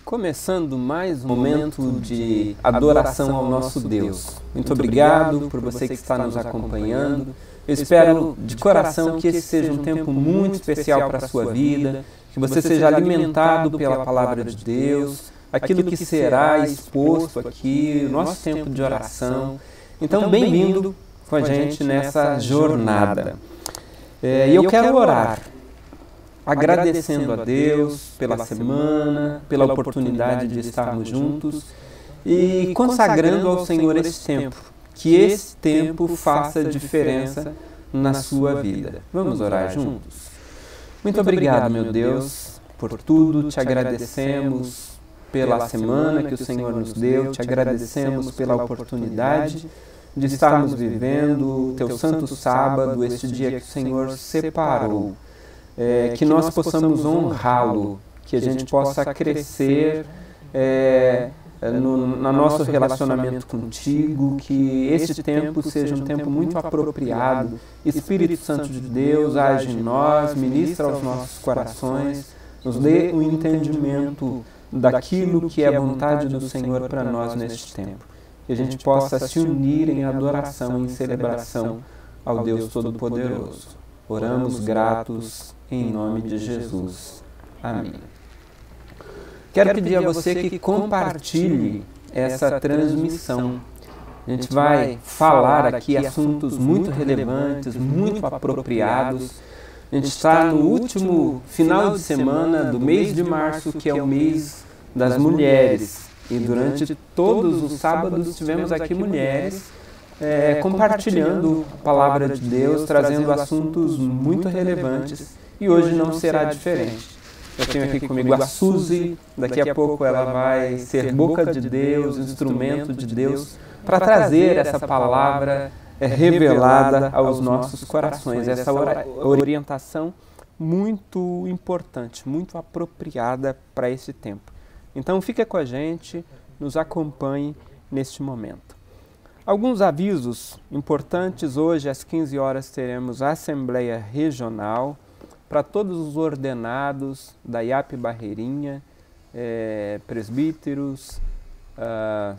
Começando mais um momento de adoração ao nosso Deus. Muito obrigado por você que está nos acompanhando. Eu espero de coração que esse seja um tempo muito especial para a sua vida, que você seja alimentado pela palavra de Deus, aquilo que será exposto aqui, o nosso tempo de oração. Então, bem-vindo com a gente nessa jornada. E eu quero orar, agradecendo a Deus pela semana, pela oportunidade de estarmos juntos e consagrando ao Senhor esse tempo, que esse tempo faça diferença na sua vida. Vamos orar juntos? Muito obrigado, meu Deus, por tudo, te agradecemos pela semana que o Senhor nos deu, te agradecemos pela oportunidade de estarmos vivendo o teu santo sábado, este dia que o Senhor separou. Que nós possamos honrá-lo, que a gente possa crescer no nosso relacionamento contigo, que este tempo seja um tempo muito apropriado. Espírito Santo de Deus, age em nós, ministra aos nossos corações, nos dê o entendimento daquilo que é a vontade do Senhor para nós neste tempo. Que a gente possa se unir em adoração, em celebração ao Deus Todo-Poderoso. Oramos gratos em nome de Jesus. Amém. Quero pedir a você que compartilhe essa transmissão. A gente vai falar aqui assuntos muito relevantes, muito apropriados. A gente está no último final de semana do mês de março, que é o mês das mulheres. E durante todos os sábados tivemos aqui mulheres compartilhando a palavra de Deus, trazendo assuntos muito relevantes, e hoje não será diferente. Eu tenho aqui comigo a Suzy, daqui a pouco ela vai ser boca de Deus, instrumento de Deus, para trazer essa palavra revelada aos nossos corações, essa orientação muito importante, muito apropriada para esse tempo. Então fica com a gente, nos acompanhe neste momento. Alguns avisos importantes: hoje às 15 horas teremos a Assembleia Regional para todos os ordenados da IAP Barreirinha, presbíteros,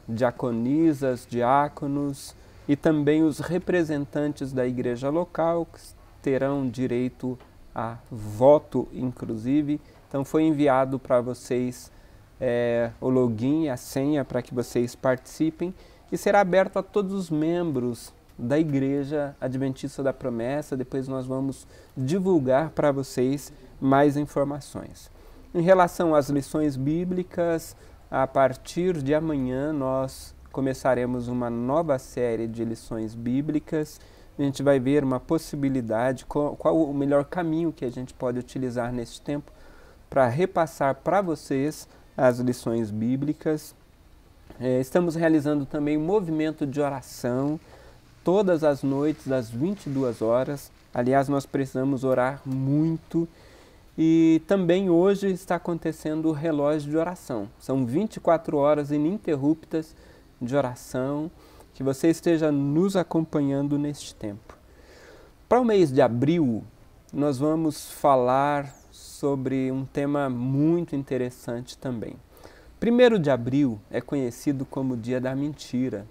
diaconisas, diáconos e também os representantes da igreja local, que terão direito a voto, inclusive. Então foi enviado para vocês o login, a senha para que vocês participem, e será aberto a todos os membros da Igreja Adventista da Promessa. Depois nós vamos divulgar para vocês mais informações. Em relação às lições bíblicas, a partir de amanhã nós começaremos uma nova série de lições bíblicas. A gente vai ver uma possibilidade, qual o melhor caminho que a gente pode utilizar nesse tempo para repassar para vocês as lições bíblicas. Estamos realizando também um movimento de oração todas as noites, às 22 horas. Aliás, nós precisamos orar muito. E também hoje está acontecendo o relógio de oração. São 24 horas ininterruptas de oração. Que você esteja nos acompanhando neste tempo. Para o mês de abril, nós vamos falar sobre um tema muito interessante também. 1º de abril é conhecido como Dia da Mentira.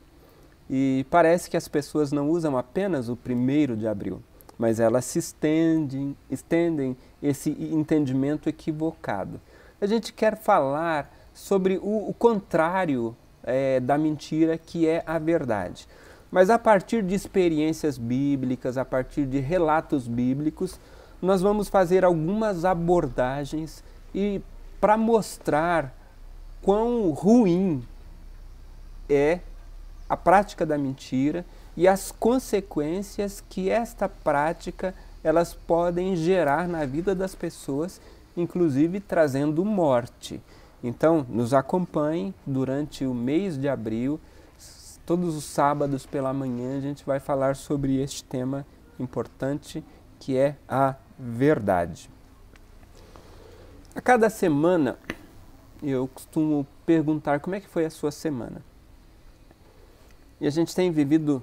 E parece que as pessoas não usam apenas o 1º de abril, mas elas se estendem esse entendimento equivocado. A gente quer falar sobre o contrário da mentira, que é a verdade. Mas a partir de experiências bíblicas, a partir de relatos bíblicos, nós vamos fazer algumas abordagens e para mostrar quão ruim é a prática da mentira e as consequências que esta prática elas podem gerar na vida das pessoas, inclusive trazendo morte. Então, nos acompanhe durante o mês de abril. Todos os sábados pela manhã a gente vai falar sobre este tema importante, que é a verdade. A cada semana eu costumo perguntar como é que foi a sua semana. E a gente tem vivido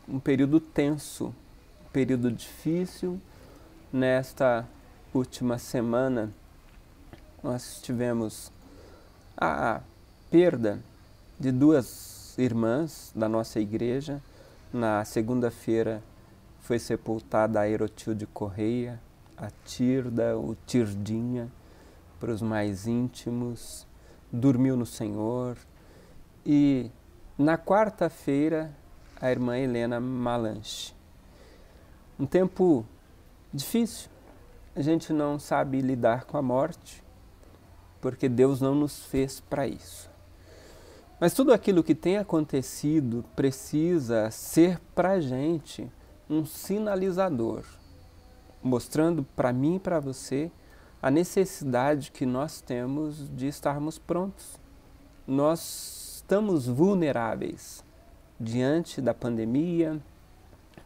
um período tenso, um período difícil. Nesta última semana nós tivemos a perda de duas irmãs da nossa igreja. Na segunda-feira foi sepultada a Erotilde Correia, a Tirda, o Tirdinha, para os mais íntimos, dormiu no Senhor. E na quarta-feira, a irmã Helena Malanche. Um tempo difícil, a gente não sabe lidar com a morte, porque Deus não nos fez para isso. Mas tudo aquilo que tem acontecido precisa ser para a gente um sinalizador, mostrando para mim e para você a necessidade que nós temos de estarmos prontos. Nós estamos vulneráveis diante da pandemia,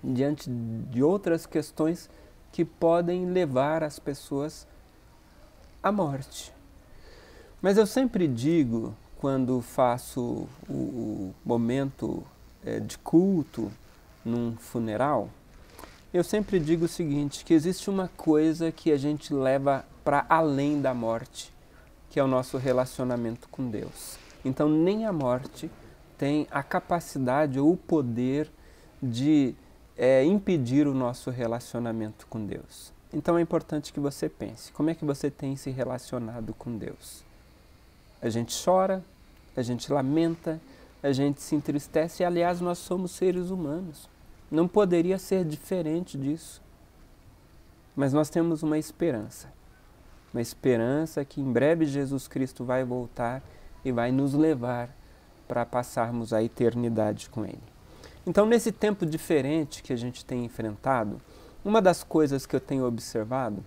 diante de outras questões que podem levar as pessoas à morte. Mas eu sempre digo, quando faço o momento de culto num funeral, eu sempre digo o seguinte, que existe uma coisa que a gente leva para além da morte, que é o nosso relacionamento com Deus. Então nem a morte tem a capacidade ou o poder de impedir o nosso relacionamento com Deus. Então é importante que você pense, como é que você tem se relacionado com Deus? A gente chora, a gente lamenta, a gente se entristece e, aliás, nós somos seres humanos. Não poderia ser diferente disso. Mas nós temos uma esperança que em breve Jesus Cristo vai voltar e vai nos levar para passarmos a eternidade com Ele. Então, nesse tempo diferente que a gente tem enfrentado, uma das coisas que eu tenho observado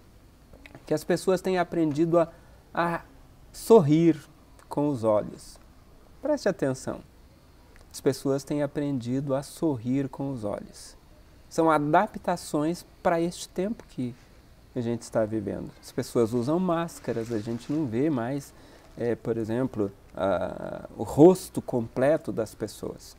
é que as pessoas têm aprendido a sorrir com os olhos. Preste atenção. As pessoas têm aprendido a sorrir com os olhos. São adaptações para este tempo que a gente está vivendo. As pessoas usam máscaras, a gente não vê mais, por exemplo, o rosto completo das pessoas.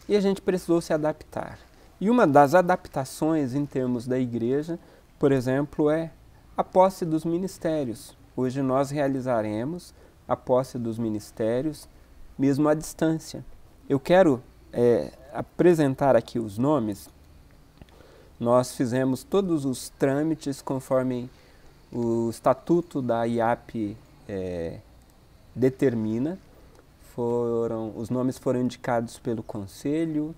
E a gente precisou se adaptar. E uma das adaptações em termos da igreja, por exemplo, é a posse dos ministérios. Hoje nós realizaremos a posse dos ministérios, mesmo à distância. Eu quero apresentar aqui os nomes. Nós fizemos todos os trâmites conforme o estatuto da IAP determina. Os nomes foram indicados pelo Conselho,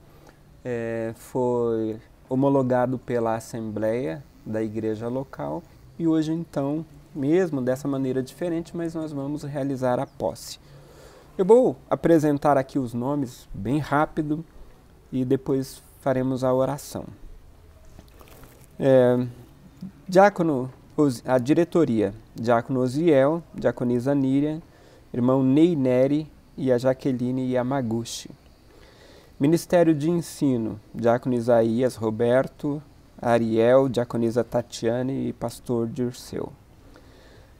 foi homologado pela Assembleia da Igreja Local e hoje, então, mesmo dessa maneira diferente, mas nós vamos realizar a posse. Eu vou apresentar aqui os nomes bem rápido e depois faremos a oração. A diretoria, Diácono Osiel, Diaconisa Níria, irmão Ney Neri e a Jaqueline Yamaguchi. Ministério de Ensino, Diácono Isaías Roberto, Ariel, Diaconisa Tatiane e Pastor Dirceu.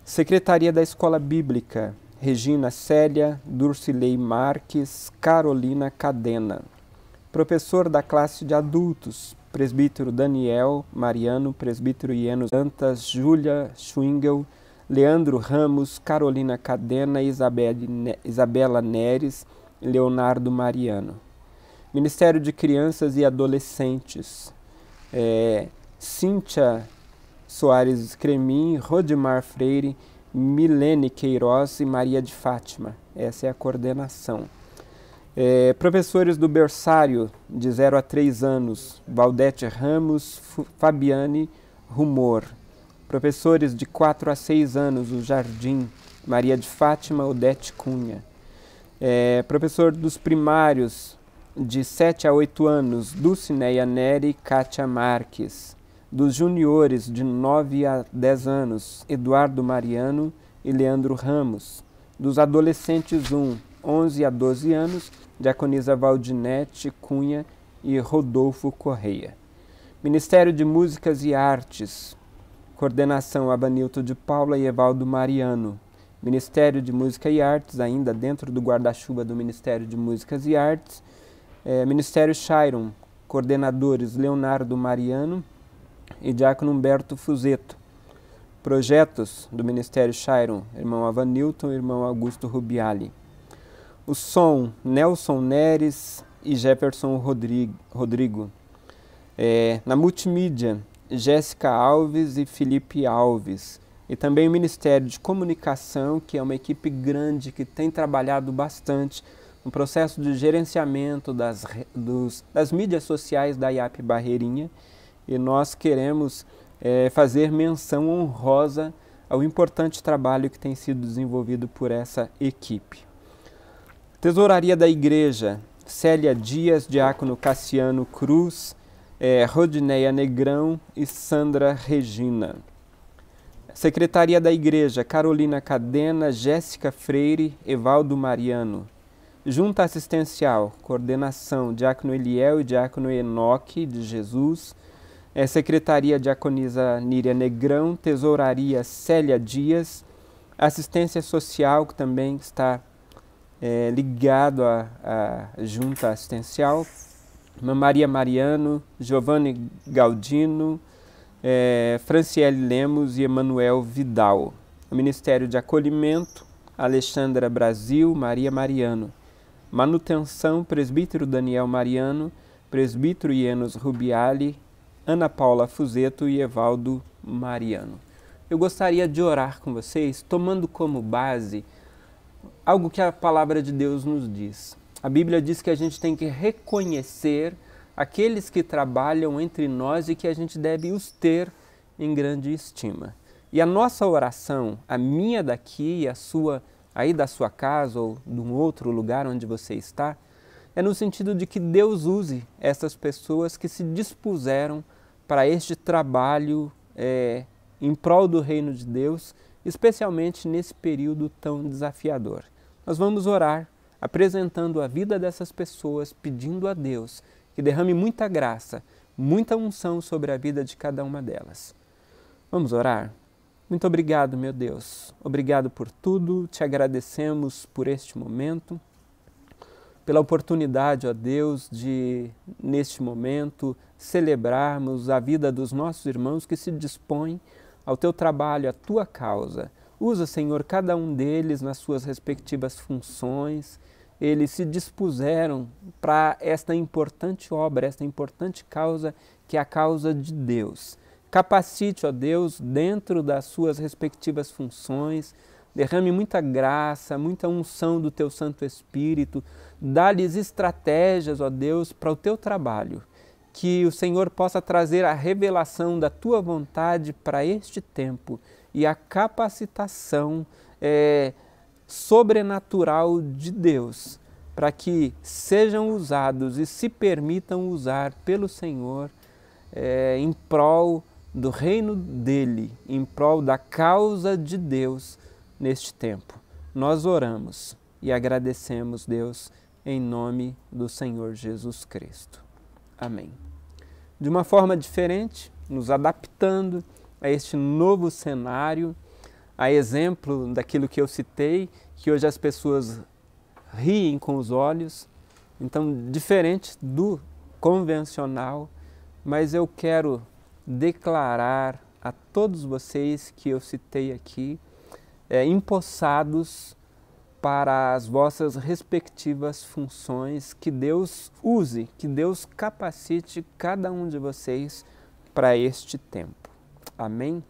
Secretaria da Escola Bíblica, Regina Célia, Durcilei Marques, Carolina Cadena. Professor da classe de adultos, presbítero Daniel Mariano, presbítero Ieno Santas, Júlia Schwingel, Leandro Ramos, Carolina Cadena, Isabela Neres e Leonardo Mariano. Ministério de Crianças e Adolescentes, Cíntia Soares Cremin, Rodimar Freire, Milene Queiroz e Maria de Fátima. Essa é a coordenação. Professores do berçário de 0 a 3 anos, Valdete Ramos, Fabiane Rumor. Professores de 4 a 6 anos, o Jardim, Maria de Fátima, Odete Cunha. Professor dos primários de 7 a 8 anos, Dulcineia Neri, Kátia Marques. Dos juniores de 9 a 10 anos, Eduardo Mariano e Leandro Ramos. Dos adolescentes 11 a 12 anos, Diaconisa Valdinete Cunha e Rodolfo Correia. Ministério de Músicas e Artes, coordenação Abanilto de Paula e Evaldo Mariano. Ministério de Música e Artes, ainda dentro do guarda-chuva do Ministério de Músicas e Artes. Ministério Chiron, coordenadores Leonardo Mariano e Diácono Humberto Fuzeto. Projetos do Ministério Chiron, irmão Avanilton e irmão Augusto Rubiali. O som, Nelson Neres e Jefferson Rodrigo. Na multimídia, Jéssica Alves e Felipe Alves. E também o Ministério de Comunicação, que é uma equipe grande que tem trabalhado bastante no processo de gerenciamento das mídias sociais da IAP Barreirinha. E nós queremos fazer menção honrosa ao importante trabalho que tem sido desenvolvido por essa equipe. Tesouraria da Igreja, Célia Dias, Diácono Cassiano Cruz, Rodineia Negrão e Sandra Regina. Secretaria da Igreja, Carolina Cadena, Jéssica Freire, Evaldo Mariano. Junta Assistencial, Coordenação, Diácono Eliel e Diácono Enoque de Jesus. Secretaria Diaconisa Níria Negrão, Tesouraria Célia Dias. Assistência Social, que também está ligado à Junta Assistencial. Maria Mariano, Giovanni Galdino, Franciele Lemos e Emanuel Vidal. O Ministério de Acolhimento, Alexandra Brasil, Maria Mariano. Manutenção, Presbítero Daniel Mariano, Presbítero Ienos Rubiali, Ana Paula Fuzeto e Evaldo Mariano. Eu gostaria de orar com vocês, tomando como base algo que a palavra de Deus nos diz. A Bíblia diz que a gente tem que reconhecer aqueles que trabalham entre nós e que a gente deve os ter em grande estima. E a nossa oração, a minha daqui e a sua aí da sua casa ou de um outro lugar onde você está, é no sentido de que Deus use essas pessoas que se dispuseram para este trabalho em prol do reino de Deus, especialmente nesse período tão desafiador. Nós vamos orar, apresentando a vida dessas pessoas, pedindo a Deus que derrame muita graça, muita unção sobre a vida de cada uma delas. Vamos orar? Muito obrigado, meu Deus. Obrigado por tudo, te agradecemos por este momento, pela oportunidade, ó Deus, de, neste momento, celebrarmos a vida dos nossos irmãos que se dispõem ao teu trabalho, à tua causa. Usa, Senhor, cada um deles nas suas respectivas funções. Eles se dispuseram para esta importante obra, esta importante causa, que é a causa de Deus. Capacite, ó Deus, dentro das suas respectivas funções, derrame muita graça, muita unção do teu Santo Espírito, dá-lhes estratégias, ó Deus, para o teu trabalho, que o Senhor possa trazer a revelação da tua vontade para este tempo e a capacitação sobrenatural de Deus, para que sejam usados e se permitam usar pelo Senhor em prol do reino dele, em prol da causa de Deus neste tempo. Nós oramos e agradecemos, Deus, em nome do Senhor Jesus Cristo. Amém. De uma forma diferente, nos adaptando a este novo cenário, a exemplo daquilo que eu citei, que hoje as pessoas riem com os olhos, então diferente do convencional, mas eu quero declarar a todos vocês que eu citei aqui, empossados para as vossas respectivas funções, que Deus use, que Deus capacite cada um de vocês para este tempo. Amém?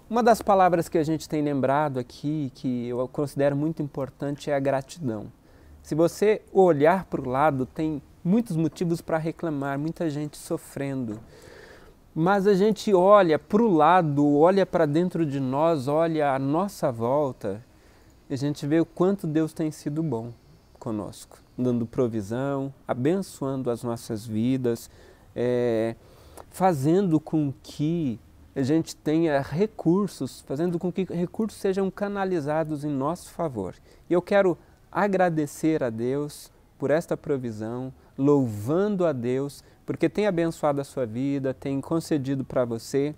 Uma das palavras que a gente tem lembrado aqui, que eu considero muito importante, é a gratidão. Se você olhar para o lado, tem muitos motivos para reclamar, muita gente sofrendo. Mas a gente olha para o lado, olha para dentro de nós, olha à nossa volta, e a gente vê o quanto Deus tem sido bom conosco, dando provisão, abençoando as nossas vidas, fazendo com que a gente tenha recursos, fazendo com que recursos sejam canalizados em nosso favor. E eu quero agradecer a Deus por esta provisão, louvando a Deus, porque tem abençoado a sua vida, tem concedido para você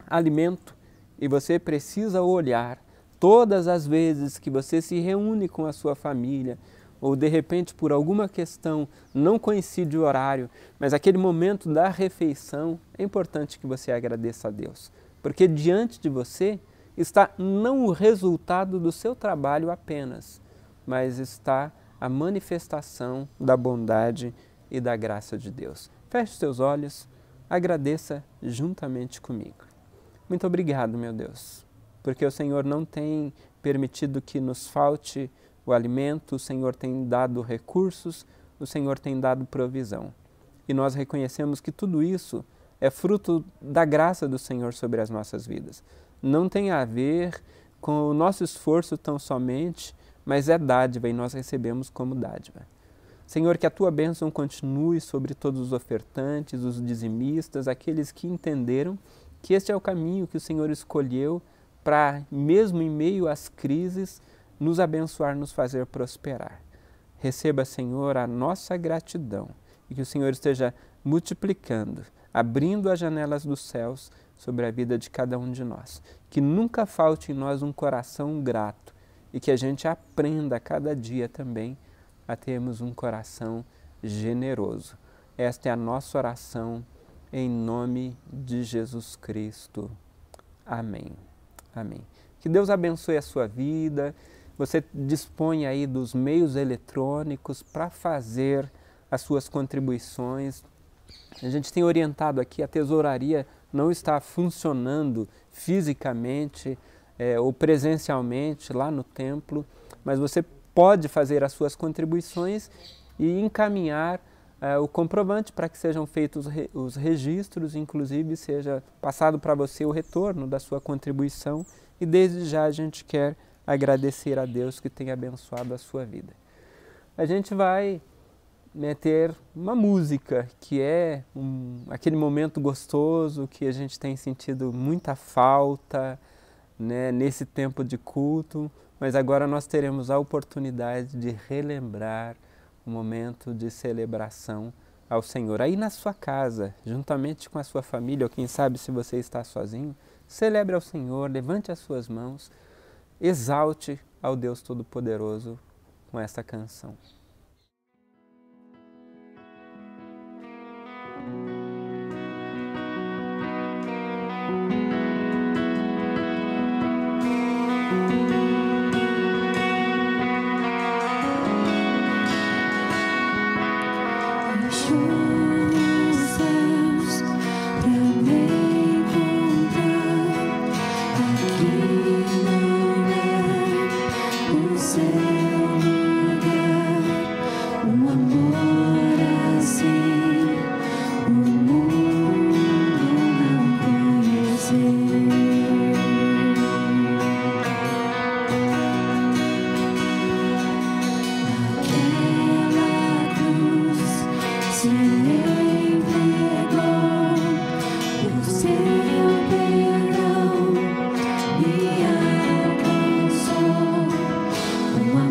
alimento, e você precisa olhar todas as vezes que você se reúne com a sua família, ou de repente por alguma questão não coincide o horário, mas aquele momento da refeição, é importante que você agradeça a Deus, porque diante de você está não o resultado do seu trabalho apenas, mas está a manifestação da bondade e da graça de Deus. Feche os seus olhos, agradeça juntamente comigo. Muito obrigado, meu Deus, porque o Senhor não tem permitido que nos falte o alimento, o Senhor tem dado recursos, o Senhor tem dado provisão. E nós reconhecemos que tudo isso é fruto da graça do Senhor sobre as nossas vidas. Não tem a ver com o nosso esforço tão somente, mas é dádiva e nós recebemos como dádiva. Senhor, que a Tua bênção continue sobre todos os ofertantes, os dizimistas, aqueles que entenderam que este é o caminho que o Senhor escolheu para, mesmo em meio às crises, nos abençoar, nos fazer prosperar. Receba, Senhor, a nossa gratidão e que o Senhor esteja multiplicando, abrindo as janelas dos céus sobre a vida de cada um de nós. Que nunca falte em nós um coração grato e que a gente aprenda a cada dia também a termos um coração generoso. Esta é a nossa oração em nome de Jesus Cristo. Amém. Amém. Que Deus abençoe a sua vida. Você dispõe aí dos meios eletrônicos para fazer as suas contribuições. A gente tem orientado aqui, a tesouraria não está funcionando fisicamente ou presencialmente lá no templo, mas você pode fazer as suas contribuições e encaminhar o comprovante para que sejam feitos os registros, inclusive seja passado para você o retorno da sua contribuição, e desde já a gente quer agradecer a Deus que tem abençoado a sua vida. A gente vai ter uma música que é aquele momento gostoso que a gente tem sentido muita falta, né, nesse tempo de culto, mas agora nós teremos a oportunidade de relembrar um momento de celebração ao Senhor. Aí na sua casa, juntamente com a sua família, ou quem sabe se você está sozinho, celebre ao Senhor, levante as suas mãos, exalte ao Deus Todo-Poderoso com esta canção. Uma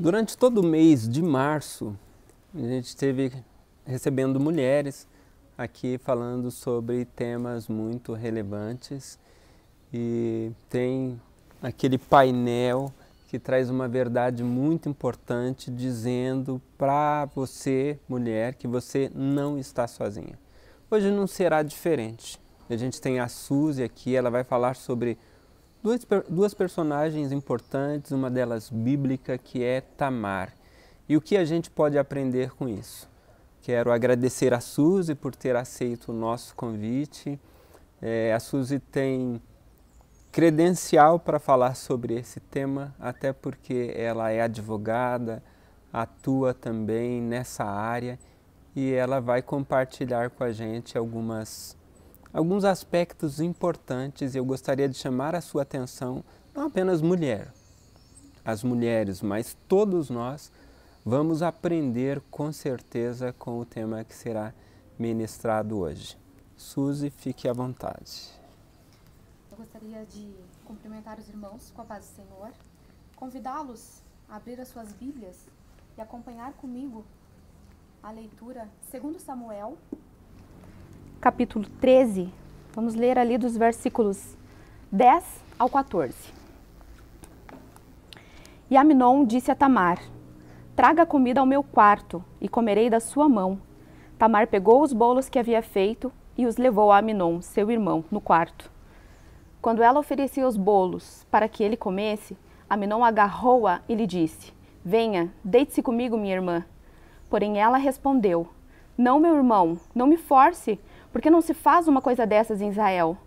Durante todo o mês de março, a gente esteve recebendo mulheres aqui falando sobre temas muito relevantes e tem aquele painel que traz uma verdade muito importante dizendo para você, mulher, que você não está sozinha. Hoje não será diferente. A gente tem a Suzy aqui, ela vai falar sobre duas personagens importantes, uma delas bíblica, que é Tamar. E o que a gente pode aprender com isso? Quero agradecer a Suzy por ter aceito o nosso convite. A Suzy tem credencial para falar sobre esse tema, até porque ela é advogada, atua também nessa área e ela vai compartilhar com a gente alguns aspectos importantes. Eu gostaria de chamar a sua atenção, não apenas as mulheres, mas todos nós vamos aprender com certeza com o tema que será ministrado hoje. Suzy, fique à vontade. Eu gostaria de cumprimentar os irmãos com a paz do Senhor, convidá-los a abrir as suas Bíblias e acompanhar comigo a leitura 2 Samuel, capítulo 13, vamos ler ali dos versículos 10 ao 14. E Amnon disse a Tamar: traga comida ao meu quarto e comerei da sua mão. Tamar pegou os bolos que havia feito e os levou a Amnon, seu irmão, no quarto. Quando ela oferecia os bolos para que ele comesse, Amnon agarrou-a e lhe disse: venha, deite-se comigo, minha irmã. Porém ela respondeu: não, meu irmão, não me force, porque não se faz uma coisa dessas em Israel.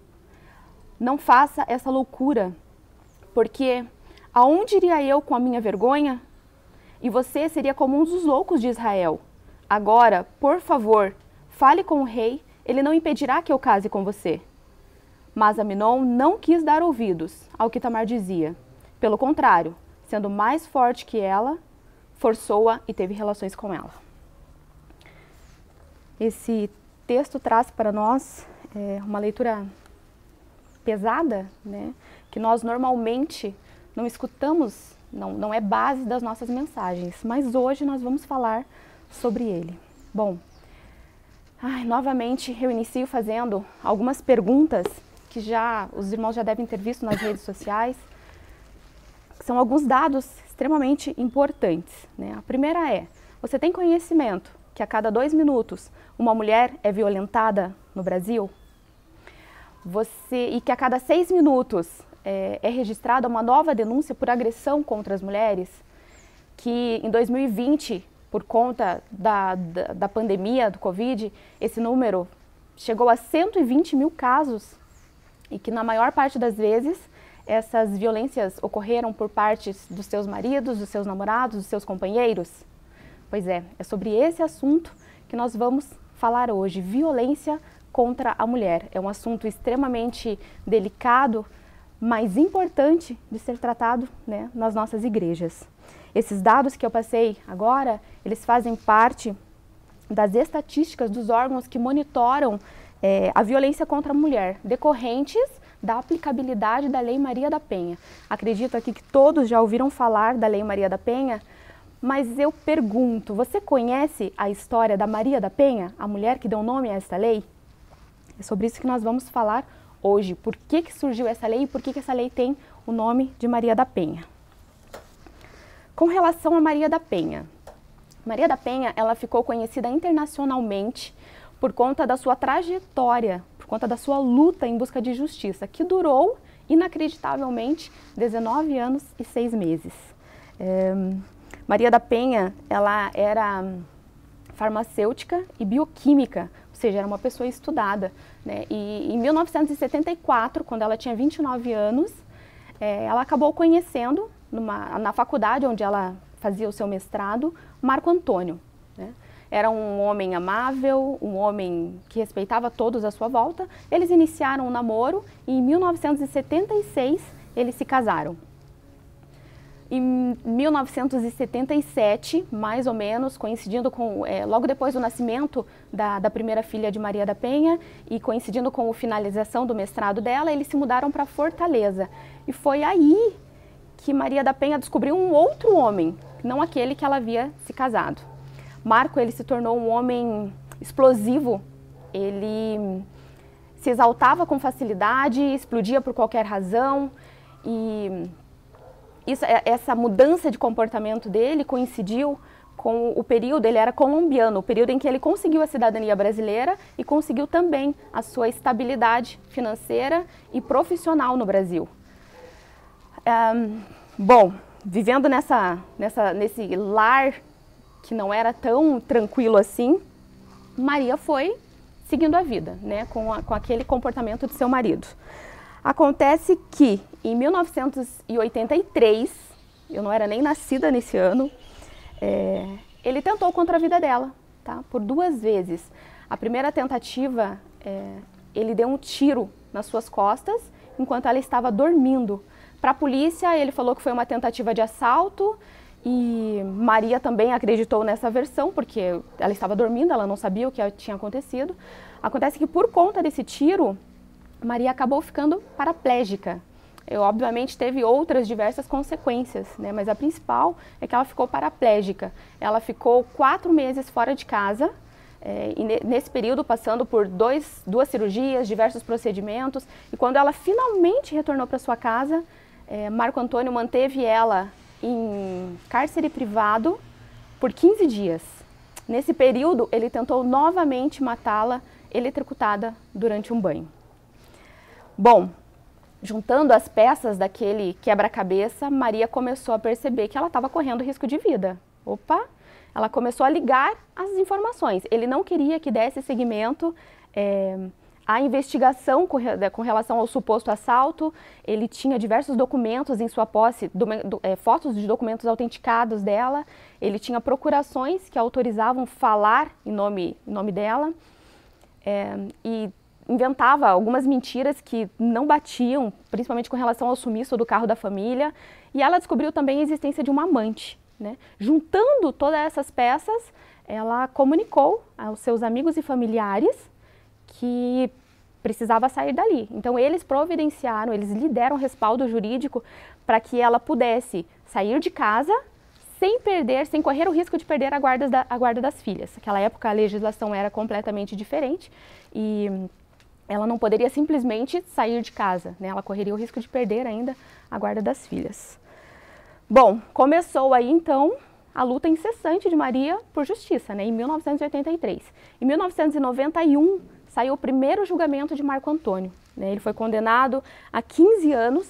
Não faça essa loucura, porque aonde iria eu com a minha vergonha? E você seria como um dos loucos de Israel. Agora, por favor, fale com o rei, ele não impedirá que eu case com você. Mas Amnon não quis dar ouvidos ao que Tamar dizia. Pelo contrário, sendo mais forte que ela, forçou-a e teve relações com ela. Esse texto traz para nós uma leitura pesada, né? Que nós normalmente não escutamos, não é base das nossas mensagens, mas hoje nós vamos falar sobre ele. Bom, novamente eu inicio fazendo algumas perguntas que os irmãos já devem ter visto nas redes sociais. São alguns dados extremamente importantes, né? A primeira é: você tem conhecimento que a cada 2 minutos uma mulher é violentada no Brasil? E que a cada 6 minutos é registrada uma nova denúncia por agressão contra as mulheres? Que em 2020, por conta da pandemia do Covid, esse número chegou a 120 mil casos e que na maior parte das vezes essas violências ocorreram por parte dos seus maridos, dos seus namorados, dos seus companheiros? Pois é sobre esse assunto que nós vamos falar hoje. Violência contra a mulher. É um assunto extremamente delicado, mas importante de ser tratado, né, nas nossas igrejas. Esses dados que eu passei agora, eles fazem parte das estatísticas dos órgãos que monitoram a violência contra a mulher, decorrentes da aplicabilidade da Lei Maria da Penha. Acredito aqui que todos já ouviram falar da Lei Maria da Penha, mas eu pergunto, você conhece a história da Maria da Penha, a mulher que deu nome a esta lei? É sobre isso que nós vamos falar hoje. Por que surgiu essa lei e por que essa lei tem o nome de Maria da Penha? Com relação a Maria da Penha, ela ficou conhecida internacionalmente por conta da sua trajetória, por conta da sua luta em busca de justiça, que durou, inacreditavelmente, 19 anos e 6 meses. Maria da Penha, ela era farmacêutica e bioquímica, ou seja, era uma pessoa estudada, né? E em 1974, quando ela tinha 29 anos, ela acabou conhecendo, na faculdade onde ela fazia o seu mestrado, Marco Antônio, né? Era um homem amável, um homem que respeitava todos à sua volta. Eles iniciaram um namoro e em 1976 eles se casaram. Em 1977, mais ou menos, coincidindo com, logo depois do nascimento da primeira filha de Maria da Penha e coincidindo com a finalização do mestrado dela, eles se mudaram para Fortaleza. E foi aí que Maria da Penha descobriu um outro homem não aquele que ela havia se casado. Marco, ele se tornou um homem explosivo, ele se exaltava com facilidade, explodia por qualquer razão, e essa mudança de comportamento dele coincidiu com o período, ele era colombiano, o período em que ele conseguiu a cidadania brasileira e conseguiu também a sua estabilidade financeira e profissional no Brasil. Bom, vivendo nesse lar que não era tão tranquilo assim, Maria foi seguindo a vida, né, com aquele comportamento de seu marido. Acontece que em 1983, eu não era nem nascida nesse ano, ele tentou contra a vida dela, tá? Por 2 vezes. A primeira tentativa, ele deu um tiro nas suas costas enquanto ela estava dormindo. Para a polícia, ele falou que foi uma tentativa de assalto e Maria também acreditou nessa versão, porque ela estava dormindo, ela não sabia o que tinha acontecido. Acontece que por conta desse tiro, Maria acabou ficando paraplégica. Obviamente teve outras diversas consequências, né? Mas a principal é que ela ficou paraplégica. Ela ficou 4 meses fora de casa, e nesse período passando por 2 cirurgias, diversos procedimentos. E quando ela finalmente retornou para sua casa, Marco Antônio manteve ela em cárcere privado por 15 dias. Nesse período, ele tentou novamente matá-la, eletrocutada durante um banho. Bom, juntando as peças daquele quebra-cabeça, Maria começou a perceber que ela estava correndo risco de vida. Opa! Ela começou a ligar as informações. Ele não queria que desse seguimento à investigação com relação ao suposto assalto. Ele tinha diversos documentos em sua posse, fotos de documentos autenticados dela. Ele tinha procurações que autorizavam falar em nome dela. E inventava algumas mentiras que não batiam, principalmente com relação ao sumiço do carro da família, e ela descobriu também a existência de uma amante, né? Juntando todas essas peças, ela comunicou aos seus amigos e familiares que precisava sair dali. Então eles providenciaram, eles lhe deram respaldo jurídico para que ela pudesse sair de casa sem correr o risco de perder a guarda das filhas. Naquela época a legislação era completamente diferente e ela não poderia simplesmente sair de casa, né? Ela correria o risco de perder ainda a guarda das filhas. Bom, começou aí então a luta incessante de Maria por justiça, né? Em 1983. Em 1991 saiu o primeiro julgamento de Marco Antônio, né? Ele foi condenado a 15 anos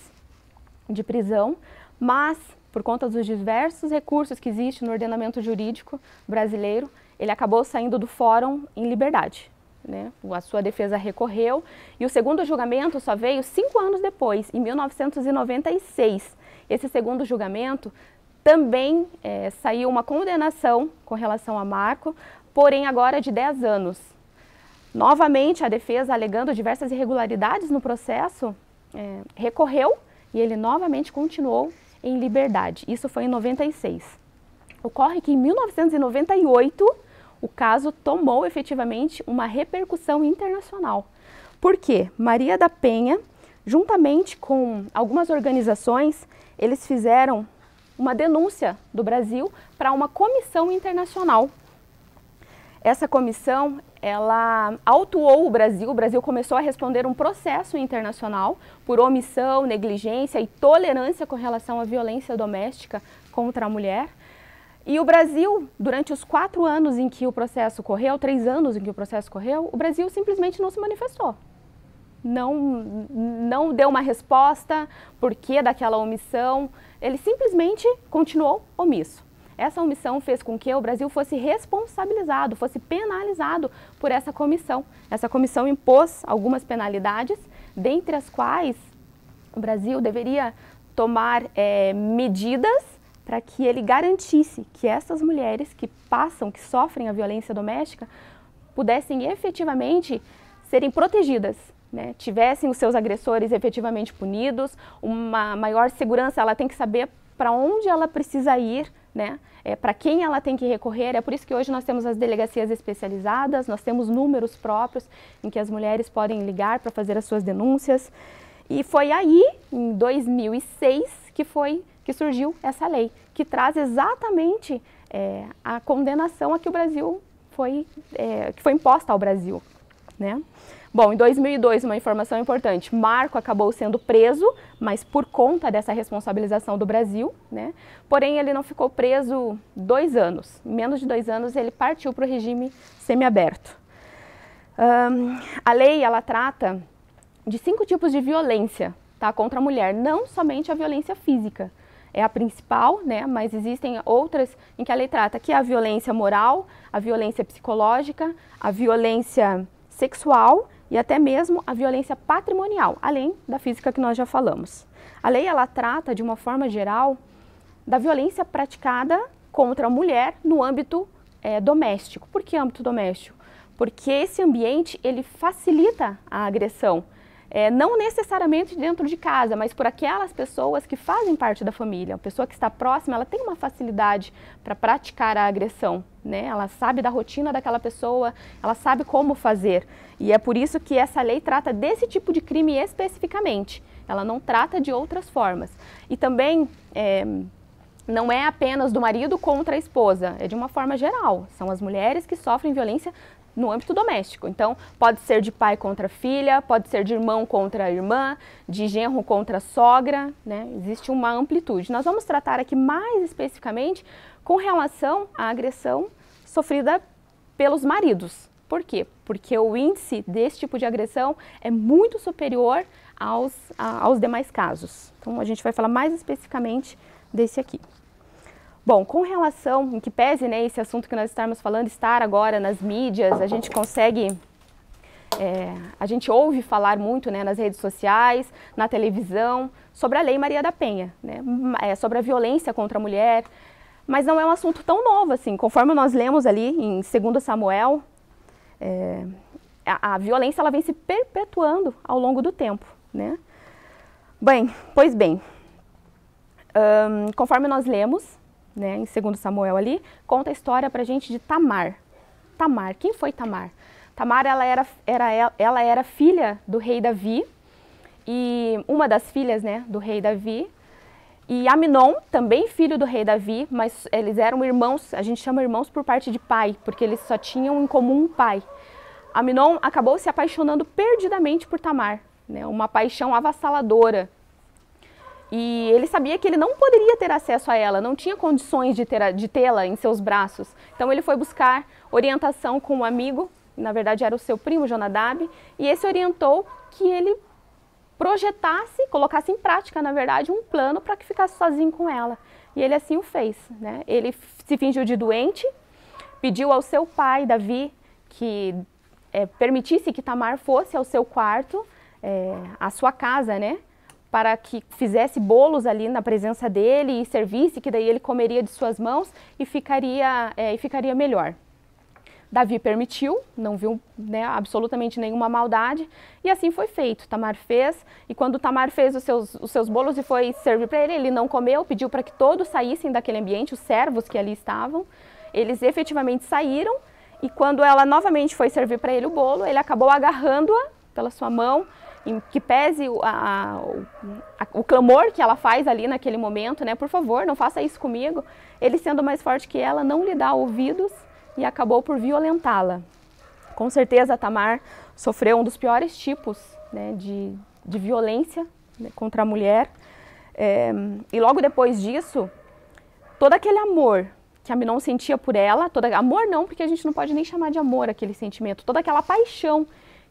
de prisão, mas por conta dos diversos recursos que existem no ordenamento jurídico brasileiro, ele acabou saindo do fórum em liberdade, né? A sua defesa recorreu e o segundo julgamento só veio 5 anos depois, em 1996. Esse segundo julgamento também saiu uma condenação com relação a Marco, porém agora de 10 anos. Novamente a defesa, alegando diversas irregularidades no processo, recorreu e ele novamente continuou em liberdade. Isso foi em 96. Ocorre que em 1998 o caso tomou efetivamente uma repercussão internacional. Por quê? Maria da Penha, juntamente com algumas organizações, eles fizeram uma denúncia do Brasil para uma comissão internacional. Essa comissão, ela autuou o Brasil começou a responder um processo internacional por omissão, negligência e tolerância com relação à violência doméstica contra a mulher. E o Brasil, durante os 4 anos em que o processo correu, 3 anos em que o processo correu, o Brasil simplesmente não se manifestou. Não deu uma resposta, por que daquela omissão, ele simplesmente continuou omisso. Essa omissão fez com que o Brasil fosse responsabilizado, fosse penalizado por essa comissão. Essa comissão impôs algumas penalidades, dentre as quais o Brasil deveria tomar medidas para que ele garantisse que essas mulheres que sofrem a violência doméstica, pudessem efetivamente serem protegidas, né? Tivessem os seus agressores efetivamente punidos, uma maior segurança, ela tem que saber para onde ela precisa ir, né? Para quem ela tem que recorrer. É por isso que hoje nós temos as delegacias especializadas, nós temos números próprios em que as mulheres podem ligar para fazer as suas denúncias. E foi aí, em 2006, que foi que surgiu essa lei, que traz exatamente a condenação a que o Brasil que foi imposta ao Brasil, né? Bom, em 2002, uma informação importante, Marco acabou sendo preso, mas por conta dessa responsabilização do Brasil, né? Porém, ele não ficou preso 2 anos. Em menos de 2 anos, ele partiu para o regime semiaberto. A lei, ela trata de 5 tipos de violência, tá, contra a mulher, não somente a violência física. É a principal, né, mas existem outras em que a lei trata, que é a violência moral, a violência psicológica, a violência sexual e até mesmo a violência patrimonial, além da física que nós já falamos. A lei, ela trata, de uma forma geral, da violência praticada contra a mulher no âmbito doméstico. Por que âmbito doméstico? Porque esse ambiente, ele facilita a agressão. Não necessariamente dentro de casa, mas por aquelas pessoas que fazem parte da família. A pessoa que está próxima, ela tem uma facilidade para praticar a agressão, né? Ela sabe da rotina daquela pessoa, ela sabe como fazer. E é por isso que essa lei trata desse tipo de crime especificamente. Ela não trata de outras formas. E também não é apenas do marido contra a esposa, é de uma forma geral. São as mulheres que sofrem violência no âmbito doméstico. Então, pode ser de pai contra filha, pode ser de irmão contra irmã, de genro contra sogra, né? Existe uma amplitude. Nós vamos tratar aqui mais especificamente com relação à agressão sofrida pelos maridos. Por quê? Porque o índice desse tipo de agressão é muito superior aos demais casos. Então, a gente vai falar mais especificamente desse aqui. Bom, com relação, em que pese, né, esse assunto que nós estamos falando estar agora nas mídias, a gente consegue, a gente ouve falar muito, né, nas redes sociais, na televisão, sobre a Lei Maria da Penha, né, sobre a violência contra a mulher, mas não é um assunto tão novo assim. Conforme nós lemos ali em 2 Samuel, a violência, ela vem se perpetuando ao longo do tempo, né. Pois bem, conforme nós lemos, né, em 2 Samuel ali, conta a história pra gente de Tamar. Tamar, quem foi Tamar? Tamar, ela era filha do rei Davi, e uma das filhas, né, do rei Davi, e Amnon, também filho do rei Davi, mas eles eram irmãos, a gente chama irmãos por parte de pai, porque eles só tinham em comum um pai. Amnon acabou se apaixonando perdidamente por Tamar, né, uma paixão avassaladora. E ele sabia que ele não poderia ter acesso a ela, não tinha condições de tê-la em seus braços. Então ele foi buscar orientação com um amigo, na verdade era o seu primo Jonadab, e esse orientou que ele projetasse, colocasse em prática, na verdade, um plano para que ficasse sozinho com ela. E ele assim o fez, né? Ele se fingiu de doente, pediu ao seu pai, Davi, que permitisse que Tamar fosse ao seu quarto, à sua casa, né? Para que fizesse bolos ali na presença dele e servisse, que daí ele comeria de suas mãos e ficaria melhor. Davi permitiu, não viu, né, absolutamente nenhuma maldade, e assim foi feito. Tamar fez, e quando Tamar fez os seus bolos e foi servir para ele, ele não comeu, pediu para que todos saíssem daquele ambiente, os servos que ali estavam. Eles efetivamente saíram, e quando ela novamente foi servir para ele o bolo, ele acabou agarrando-a pela sua mão, em que pese o clamor que ela faz ali naquele momento, né, por favor, não faça isso comigo, ele sendo mais forte que ela, não lhe dá ouvidos e acabou por violentá-la. Com certeza Tamar sofreu um dos piores tipos, né, de violência, né, contra a mulher, e logo depois disso, todo aquele amor que Amnon sentia por ela, amor não, porque a gente não pode nem chamar de amor aquele sentimento, toda aquela paixão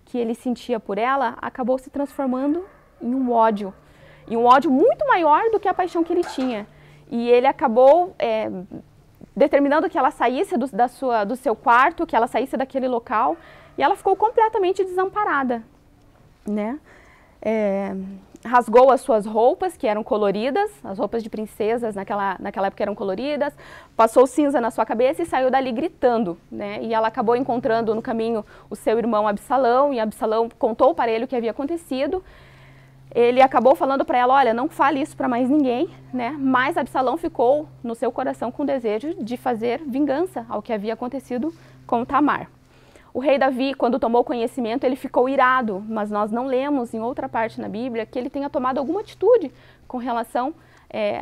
que ele sentia por ela, acabou se transformando em um ódio. E um ódio muito maior do que a paixão que ele tinha. E ele acabou determinando que ela saísse do seu quarto, que ela saísse daquele local, e ela ficou completamente desamparada, né? Rasgou as suas roupas, que eram coloridas, as roupas de princesas naquela época eram coloridas, passou cinza na sua cabeça e saiu dali gritando, né? E ela acabou encontrando no caminho o seu irmão Absalão, e Absalão contou para ele o que havia acontecido. Ele acabou falando para ela, olha, não fale isso para mais ninguém, né? Mas Absalão ficou no seu coração com o desejo de fazer vingança ao que havia acontecido com Tamar. O rei Davi, quando tomou conhecimento, ele ficou irado, mas nós não lemos em outra parte na Bíblia que ele tenha tomado alguma atitude com relação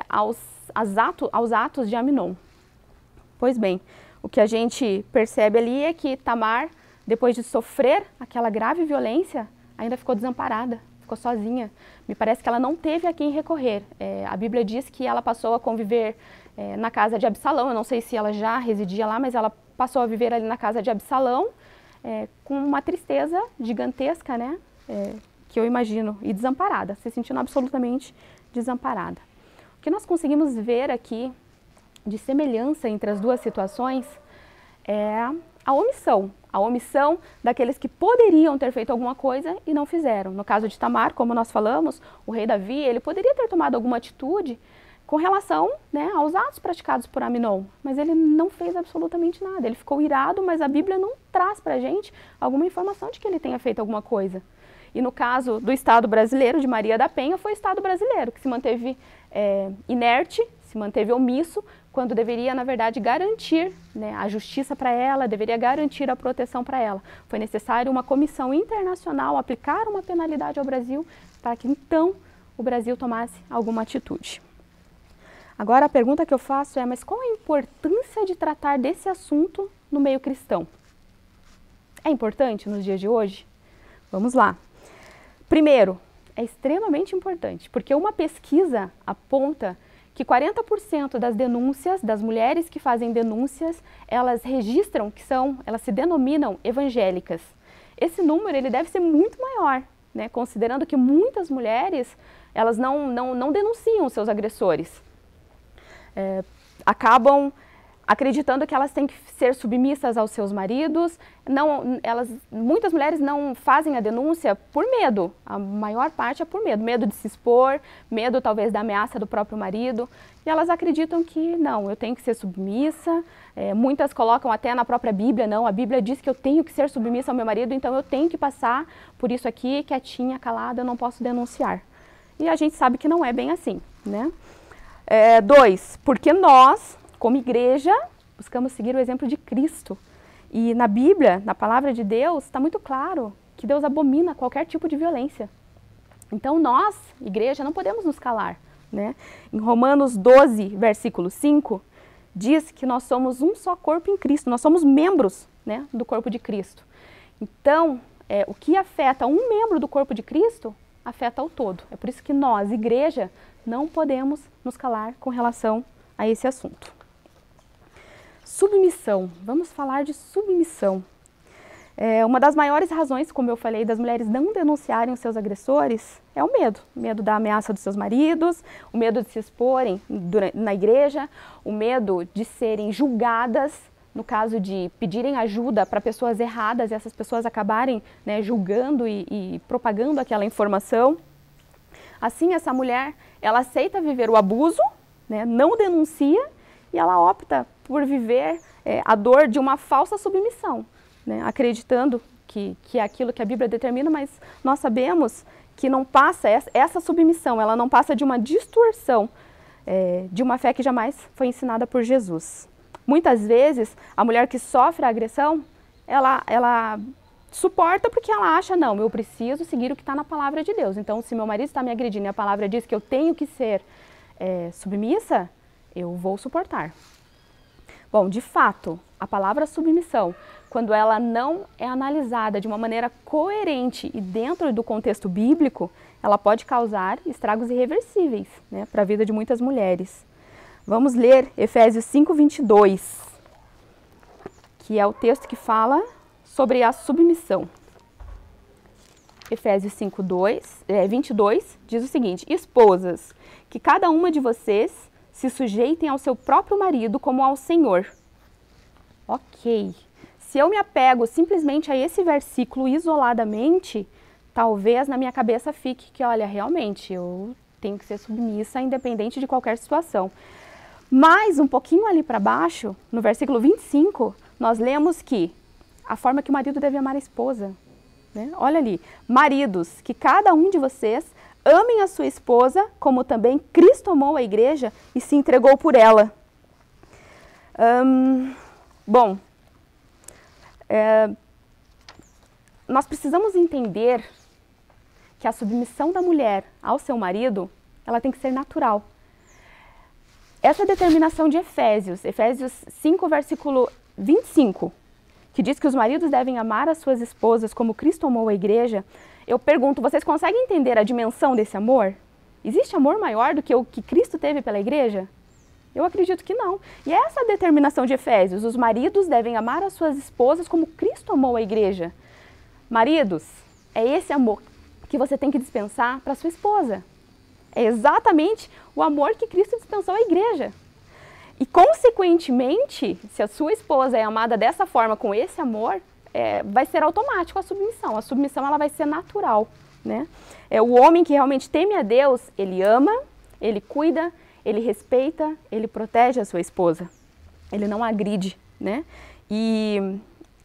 aos atos de Aminon. Pois bem, o que a gente percebe ali é que Tamar, depois de sofrer aquela grave violência, ainda ficou desamparada, ficou sozinha. Me parece que ela não teve a quem recorrer. A Bíblia diz que ela passou a conviver na casa de Absalão. Eu não sei se ela já residia lá, mas ela passou a viver ali na casa de Absalão, com uma tristeza gigantesca, né? Que eu imagino, e desamparada, se sentindo absolutamente desamparada. O que nós conseguimos ver aqui de semelhança entre as duas situações é a omissão daqueles que poderiam ter feito alguma coisa e não fizeram. No caso de Tamar, como nós falamos, o rei Davi, ele poderia ter tomado alguma atitude com relação, né, aos atos praticados por Aminon, mas ele não fez absolutamente nada. Ele ficou irado, mas a Bíblia não traz para a gente alguma informação de que ele tenha feito alguma coisa. E no caso do Estado brasileiro, de Maria da Penha, foi o Estado brasileiro que se manteve inerte, se manteve omisso, quando deveria, na verdade, garantir, né, a justiça para ela, deveria garantir a proteção para ela. Foi necessário uma comissão internacional aplicar uma penalidade ao Brasil para que, então, o Brasil tomasse alguma atitude. Agora, a pergunta que eu faço é, mas qual a importância de tratar desse assunto no meio cristão? É importante nos dias de hoje? Vamos lá. Primeiro, é extremamente importante, porque uma pesquisa aponta que 40% das denúncias, das mulheres que fazem denúncias, elas registram que elas se denominam evangélicas. Esse número ele deve ser muito maior, né? Considerando que muitas mulheres, elas não denunciam seus agressores. Acabam acreditando que elas têm que ser submissas aos seus maridos. Muitas mulheres não fazem a denúncia por medo, a maior parte é por medo de se expor, medo talvez da ameaça do próprio marido, e elas acreditam que não, eu tenho que ser submissa. Muitas colocam até na própria Bíblia, não, a Bíblia diz que eu tenho que ser submissa ao meu marido, então eu tenho que passar por isso aqui, quietinha, calada, eu não posso denunciar. E a gente sabe que não é bem assim, né? 2, porque nós, como igreja, buscamos seguir o exemplo de Cristo. E na Bíblia, na palavra de Deus, está muito claro que Deus abomina qualquer tipo de violência. Então nós, igreja, não podemos nos calar, né? Em Romanos 12, versículo 5, diz que nós somos um só corpo em Cristo, nós somos membros, né, do corpo de Cristo. Então, o que afeta um membro do corpo de Cristo, afeta o todo. É por isso que nós, igreja, não podemos nos calar com relação a esse assunto. Submissão. Vamos falar de submissão. Uma das maiores razões, como eu falei, das mulheres não denunciarem os seus agressores é o medo. O medo da ameaça dos seus maridos, o medo de se exporem na igreja, o medo de serem julgadas, no caso de pedirem ajuda para pessoas erradas e essas pessoas acabarem, né, julgando e propagando aquela informação. Assim, essa mulher, ela aceita viver o abuso, né, não denuncia e ela opta por viver a dor de uma falsa submissão, né, acreditando que é aquilo que a Bíblia determina, mas nós sabemos que não passa, essa submissão, ela não passa de uma distorção de uma fé que jamais foi ensinada por Jesus. Muitas vezes, a mulher que sofre a agressão, ela suporta porque ela acha, não, eu preciso seguir o que está na palavra de Deus. Então, se meu marido está me agredindo e a palavra diz que eu tenho que ser submissa, eu vou suportar. Bom, de fato, a palavra submissão, quando ela não é analisada de uma maneira coerente e dentro do contexto bíblico, ela pode causar estragos irreversíveis, né, para a vida de muitas mulheres. Vamos ler Efésios 5:22, que é o texto que fala sobre a submissão. Efésios 5:22 diz o seguinte: esposas, que cada uma de vocês se sujeitem ao seu próprio marido como ao Senhor. Ok. Se eu me apego simplesmente a esse versículo isoladamente, talvez na minha cabeça fique que, olha, realmente, eu tenho que ser submissa independente de qualquer situação. Mas um pouquinho ali para baixo, no versículo 25, nós lemos que a forma que o marido deve amar a esposa, né? Olha ali, maridos, que cada um de vocês amem a sua esposa, como também Cristo amou a igreja e se entregou por ela. Bom, nós precisamos entender que a submissão da mulher ao seu marido, ela tem que ser natural. Essa determinação de Efésios 5, versículo 25, que diz que os maridos devem amar as suas esposas como Cristo amou a igreja, eu pergunto, vocês conseguem entender a dimensão desse amor? Existe amor maior do que o que Cristo teve pela igreja? Eu acredito que não. E essa determinação de Efésios, os maridos devem amar as suas esposas como Cristo amou a igreja. Maridos, é esse amor que você tem que dispensar para sua esposa. É exatamente o amor que Cristo dispensou à igreja. E, consequentemente, se a sua esposa é amada dessa forma, com esse amor, vai ser automático a submissão. A submissão ela vai ser natural, né? O homem que realmente teme a Deus, ele ama, ele cuida, ele respeita, ele protege a sua esposa. Ele não agride, né? E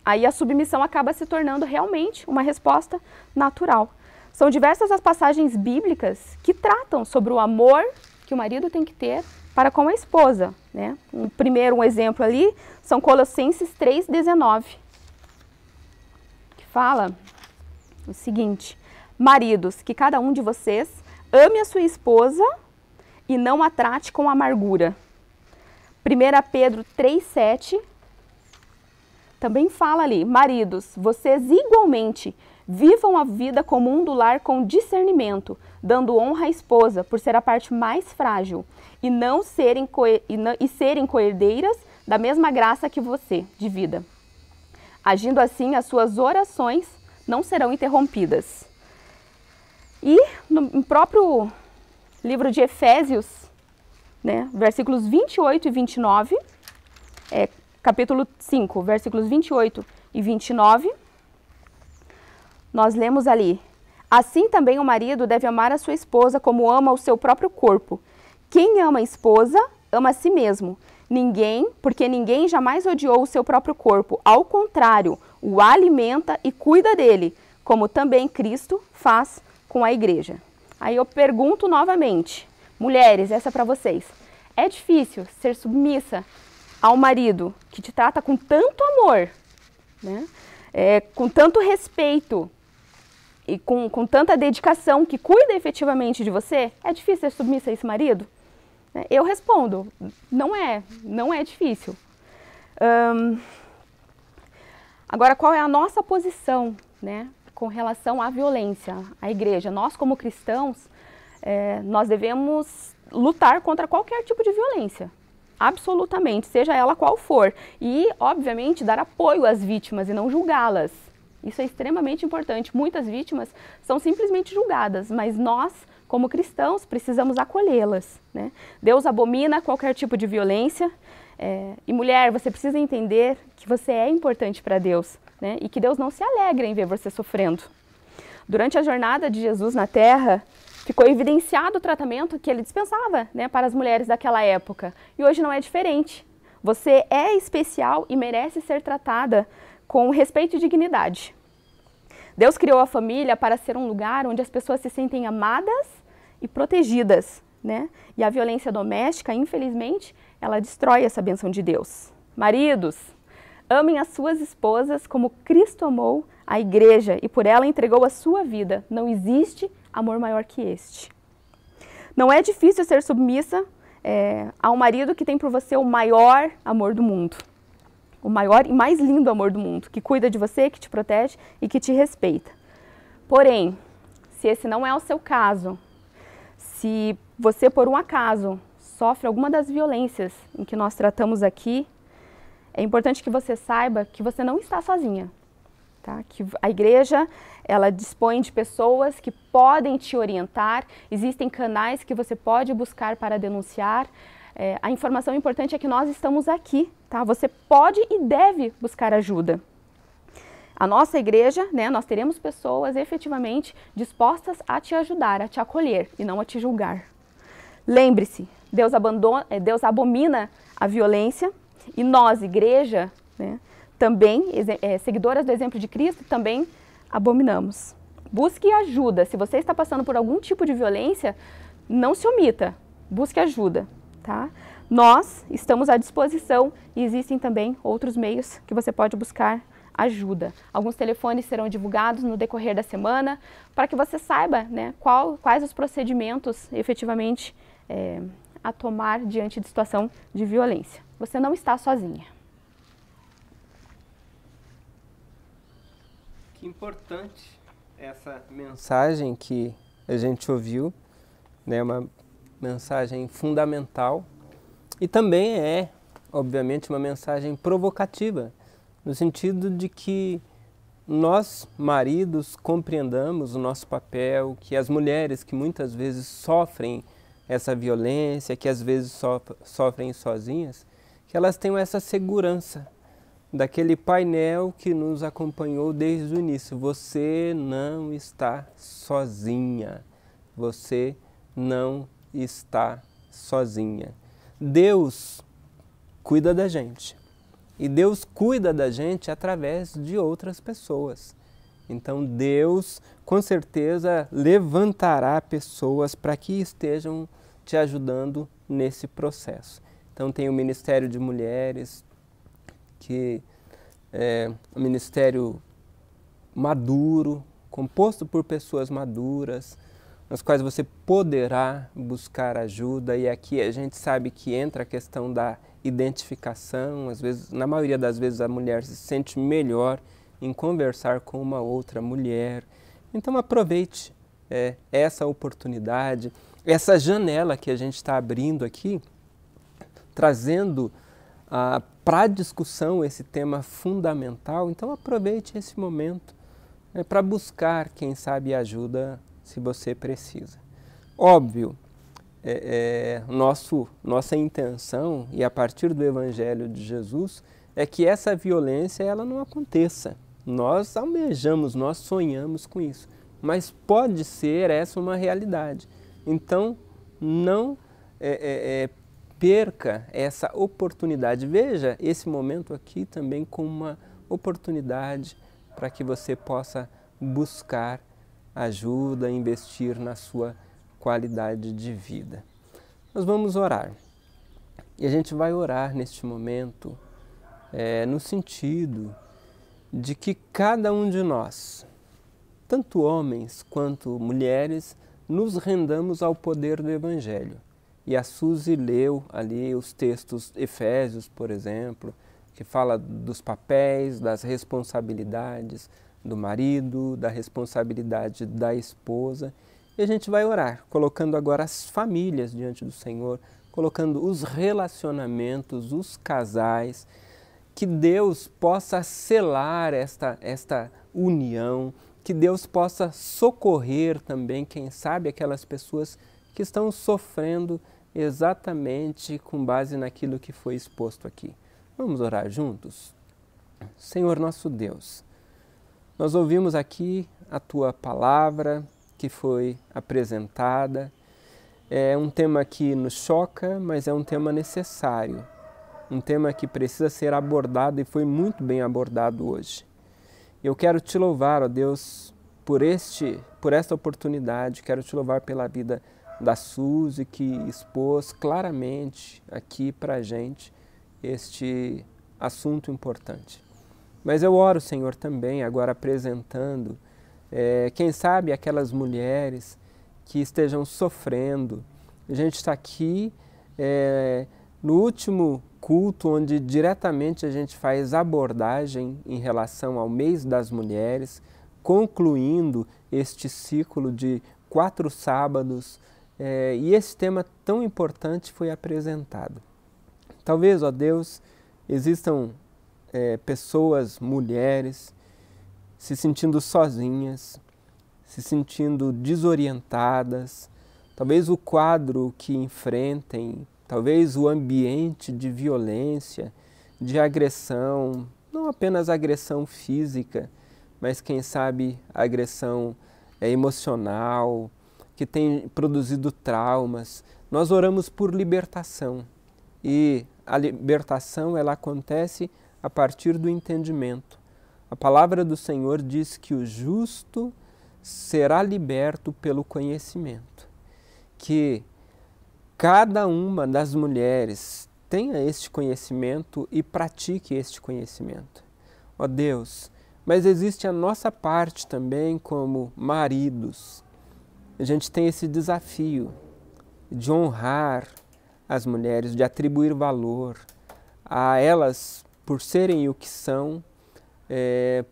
aí a submissão acaba se tornando realmente uma resposta natural. São diversas as passagens bíblicas que tratam sobre o amor que o marido tem que ter para com a esposa, né? Um exemplo ali são Colossenses 3,19, que fala o seguinte: maridos, que cada um de vocês ame a sua esposa e não a trate com amargura. 1 Pedro 3,7 também fala ali: maridos, vocês igualmente vivam a vida comum do lar com discernimento, dando honra à esposa por ser a parte mais frágil e serem coerdeiras da mesma graça que você, de vida. Agindo assim, as suas orações não serão interrompidas. E no próprio livro de Efésios, né, versículos 28 e 29, capítulo 5, versículos 28 e 29, nós lemos ali: assim também o marido deve amar a sua esposa como ama o seu próprio corpo. Quem ama a esposa, ama a si mesmo. Porque ninguém jamais odiou o seu próprio corpo. Ao contrário, o alimenta e cuida dele, como também Cristo faz com a igreja. Aí eu pergunto novamente, mulheres, essa é para vocês. É difícil ser submissa ao marido que te trata com tanto amor, né? Com tanto respeito e com tanta dedicação, que cuida efetivamente de você? É difícil ser submissa a esse marido? Eu respondo, não é difícil. Agora, qual é a nossa posição, né, com relação à violência? A igreja, nós como cristãos, nós devemos lutar contra qualquer tipo de violência, absolutamente, seja ela qual for. E, obviamente, dar apoio às vítimas e não julgá-las. Isso é extremamente importante. Muitas vítimas são simplesmente julgadas, mas nós, como cristãos, precisamos acolhê-las, né? Deus abomina qualquer tipo de violência. E mulher, você precisa entender que você é importante para Deus, né? E que Deus não se alegra em ver você sofrendo. Durante a jornada de Jesus na Terra, ficou evidenciado o tratamento que ele dispensava, né, para as mulheres daquela época. E hoje não é diferente. Você é especial e merece ser tratada com respeito e dignidade. Deus criou a família para ser um lugar onde as pessoas se sentem amadas e protegidas, né? E a violência doméstica, infelizmente, ela destrói essa bênção de Deus. Maridos, amem as suas esposas como Cristo amou a igreja e por ela entregou a sua vida. Não existe amor maior que este. Não é difícil ser submissa a um marido que tem por você o maior amor do mundo. O maior e mais lindo amor do mundo, que cuida de você, que te protege e que te respeita. Porém, se esse não é o seu caso, se você por um acaso sofre alguma das violências em que nós tratamos aqui, é importante que você saiba que você não está sozinha, tá? Que a igreja, ela dispõe de pessoas que podem te orientar, existem canais que você pode buscar para denunciar. A informação importante é que nós estamos aqui, tá? Você pode e deve buscar ajuda. A nossa igreja, né, nós teremos pessoas efetivamente dispostas a te ajudar, a te acolher e não a te julgar. Lembre-se, Deus abomina a violência e nós, igreja, né, também, seguidoras do exemplo de Cristo, também abominamos. Busque ajuda. Se você está passando por algum tipo de violência, não se omita, busque ajuda. Tá? Nós estamos à disposição e existem também outros meios que você pode buscar ajuda. Alguns telefones serão divulgados no decorrer da semana para que você saiba, né, quais os procedimentos efetivamente a tomar diante de situação de violência. Você não está sozinha. Que importante essa mensagem que a gente ouviu, né, uma mensagem fundamental e também é, obviamente, uma mensagem provocativa, no sentido de que nós, maridos, compreendamos o nosso papel, que as mulheres que muitas vezes sofrem essa violência, que às vezes sofrem sozinhas, que elas tenham essa segurança daquele painel que nos acompanhou desde o início. Você não está sozinha, você não está sozinha. Deus cuida da gente. E Deus cuida da gente através de outras pessoas. Então Deus, com certeza, levantará pessoas para que estejam te ajudando nesse processo. Então tem o Ministério de Mulheres, que é um ministério maduro, composto por pessoas maduras, nas quais você poderá buscar ajuda. E aqui a gente sabe que entra a questão da identificação. Às vezes, na maioria das vezes, a mulher se sente melhor em conversar com uma outra mulher. Então aproveite essa oportunidade, essa janela que a gente está abrindo aqui, trazendo para a discussão esse tema fundamental. Então aproveite esse momento para buscar, quem sabe, ajuda se você precisa. Óbvio, nossa intenção, e a partir do Evangelho de Jesus, é que essa violência ela não aconteça. Nós almejamos, nós sonhamos com isso, mas pode ser essa uma realidade. Então, não perca essa oportunidade. Veja esse momento aqui também como uma oportunidade para que você possa buscar ajuda, investir na sua qualidade de vida. Nós vamos orar. E a gente vai orar neste momento no sentido de que cada um de nós, tanto homens quanto mulheres, nos rendamos ao poder do Evangelho. E a Suzy leu ali os textos Efésios, por exemplo, que fala dos papéis, das responsabilidades do marido, da responsabilidade da esposa. E a gente vai orar, colocando agora as famílias diante do Senhor, colocando os relacionamentos, os casais, que Deus possa selar esta união, que Deus possa socorrer também, quem sabe, aquelas pessoas que estão sofrendo exatamente com base naquilo que foi exposto aqui. Vamos orar juntos? Senhor nosso Deus, nós ouvimos aqui a Tua palavra que foi apresentada. É um tema que nos choca, mas é um tema necessário. Um tema que precisa ser abordado e foi muito bem abordado hoje. Eu quero Te louvar, ó Deus, por esta oportunidade. Quero Te louvar pela vida da Suzy, que expôs claramente aqui para a gente este assunto importante. Mas eu oro, Senhor, também agora apresentando, quem sabe, aquelas mulheres que estejam sofrendo. A gente está aqui no último culto, onde diretamente a gente faz abordagem em relação ao mês das mulheres, concluindo este ciclo de 4 sábados, e esse tema tão importante foi apresentado. Talvez, ó Deus, existam pessoas, mulheres, se sentindo sozinhas, se sentindo desorientadas, talvez o quadro que enfrentem, talvez o ambiente de violência, de agressão, não apenas agressão física, mas quem sabe agressão emocional, que tem produzido traumas. Nós oramos por libertação e a libertação ela acontece a partir do entendimento. A palavra do Senhor diz que o justo será liberto pelo conhecimento. Que cada uma das mulheres tenha este conhecimento e pratique este conhecimento. ó Deus, mas existe a nossa parte também como maridos. A gente tem esse desafio de honrar as mulheres, de atribuir valor a elas por serem o que são,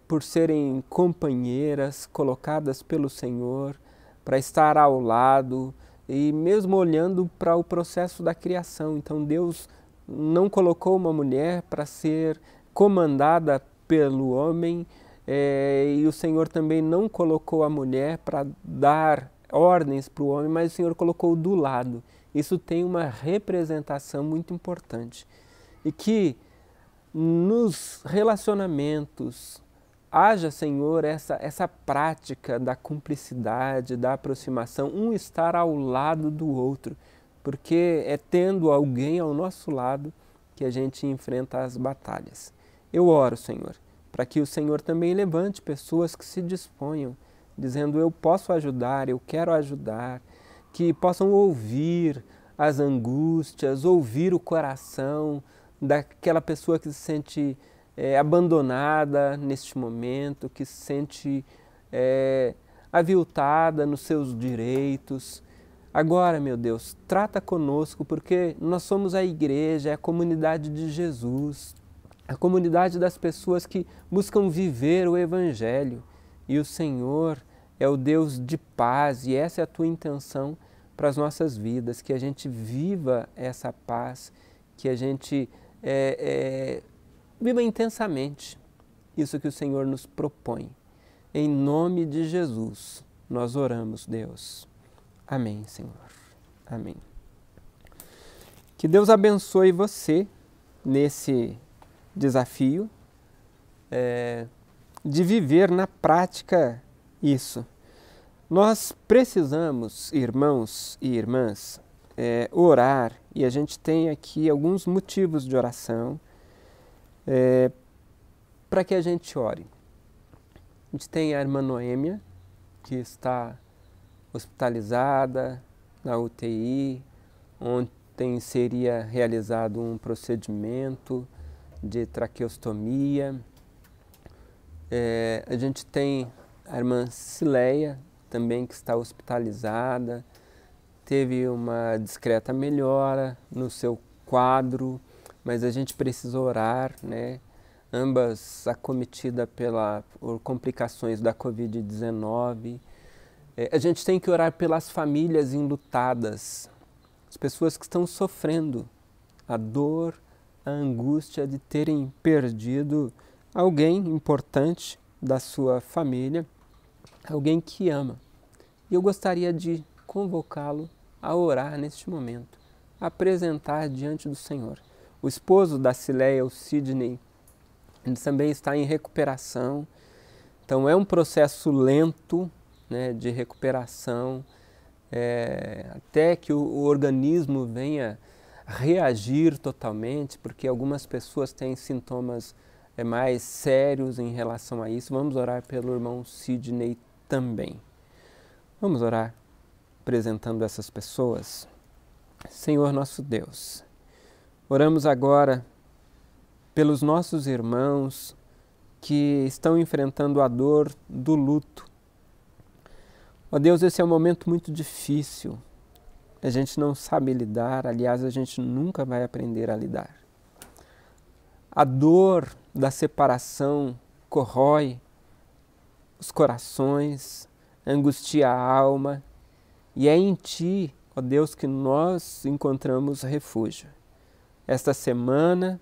por serem companheiras colocadas pelo Senhor, para estar ao lado e mesmo olhando para o processo da criação. Então Deus não colocou uma mulher para ser comandada pelo homem, e o Senhor também não colocou a mulher para dar ordens para o homem, mas o Senhor colocou do lado. Isso tem uma representação muito importante. E que nos relacionamentos haja, Senhor, essa prática da cumplicidade, da aproximação, um estar ao lado do outro, porque é tendo alguém ao nosso lado que a gente enfrenta as batalhas. Eu oro, Senhor, para que o Senhor também levante pessoas que se disponham, dizendo: eu posso ajudar, eu quero ajudar, que possam ouvir as angústias, ouvir o coração daquela pessoa que se sente abandonada neste momento, que se sente aviltada nos seus direitos. Agora, meu Deus, trata conosco, porque nós somos a igreja, a comunidade de Jesus, a comunidade das pessoas que buscam viver o Evangelho. E o Senhor é o Deus de paz, e essa é a tua intenção para as nossas vidas, que a gente viva essa paz, que a gente viva intensamente isso que o Senhor nos propõe. Em nome de Jesus, nós oramos, Deus. Amém, Senhor. Amém. Que Deus abençoe você nesse desafio de viver na prática isso. Nós precisamos, irmãos e irmãs, orar, e a gente tem aqui alguns motivos de oração para que a gente ore. A gente tem a irmã Noêmia, que está hospitalizada na UTI, ontem seria realizado um procedimento de traqueostomia. A gente tem a irmã Cileia, também, que está hospitalizada, teve uma discreta melhora no seu quadro, mas a gente precisa orar, né? Ambas acometidas por complicações da Covid-19. A gente tem que orar pelas famílias enlutadas, as pessoas que estão sofrendo a dor, a angústia de terem perdido alguém importante da sua família, alguém que ama. E eu gostaria de convocá-lo a orar neste momento, a apresentar diante do Senhor. O esposo da Cileia, o Sidney, ele também está em recuperação, então é um processo lento, né, de recuperação, até que o organismo venha reagir totalmente, porque algumas pessoas têm sintomas mais sérios em relação a isso. Vamos orar pelo irmão Sidney também. Vamos orar apresentando essas pessoas. Senhor nosso Deus, oramos agora pelos nossos irmãos que estão enfrentando a dor do luto. Ó Deus, esse é um momento muito difícil. A gente não sabe lidar, aliás, a gente nunca vai aprender a lidar. A dor da separação corrói os corações, angustia a alma, e é em Ti, ó Deus, que nós encontramos refúgio. Esta semana,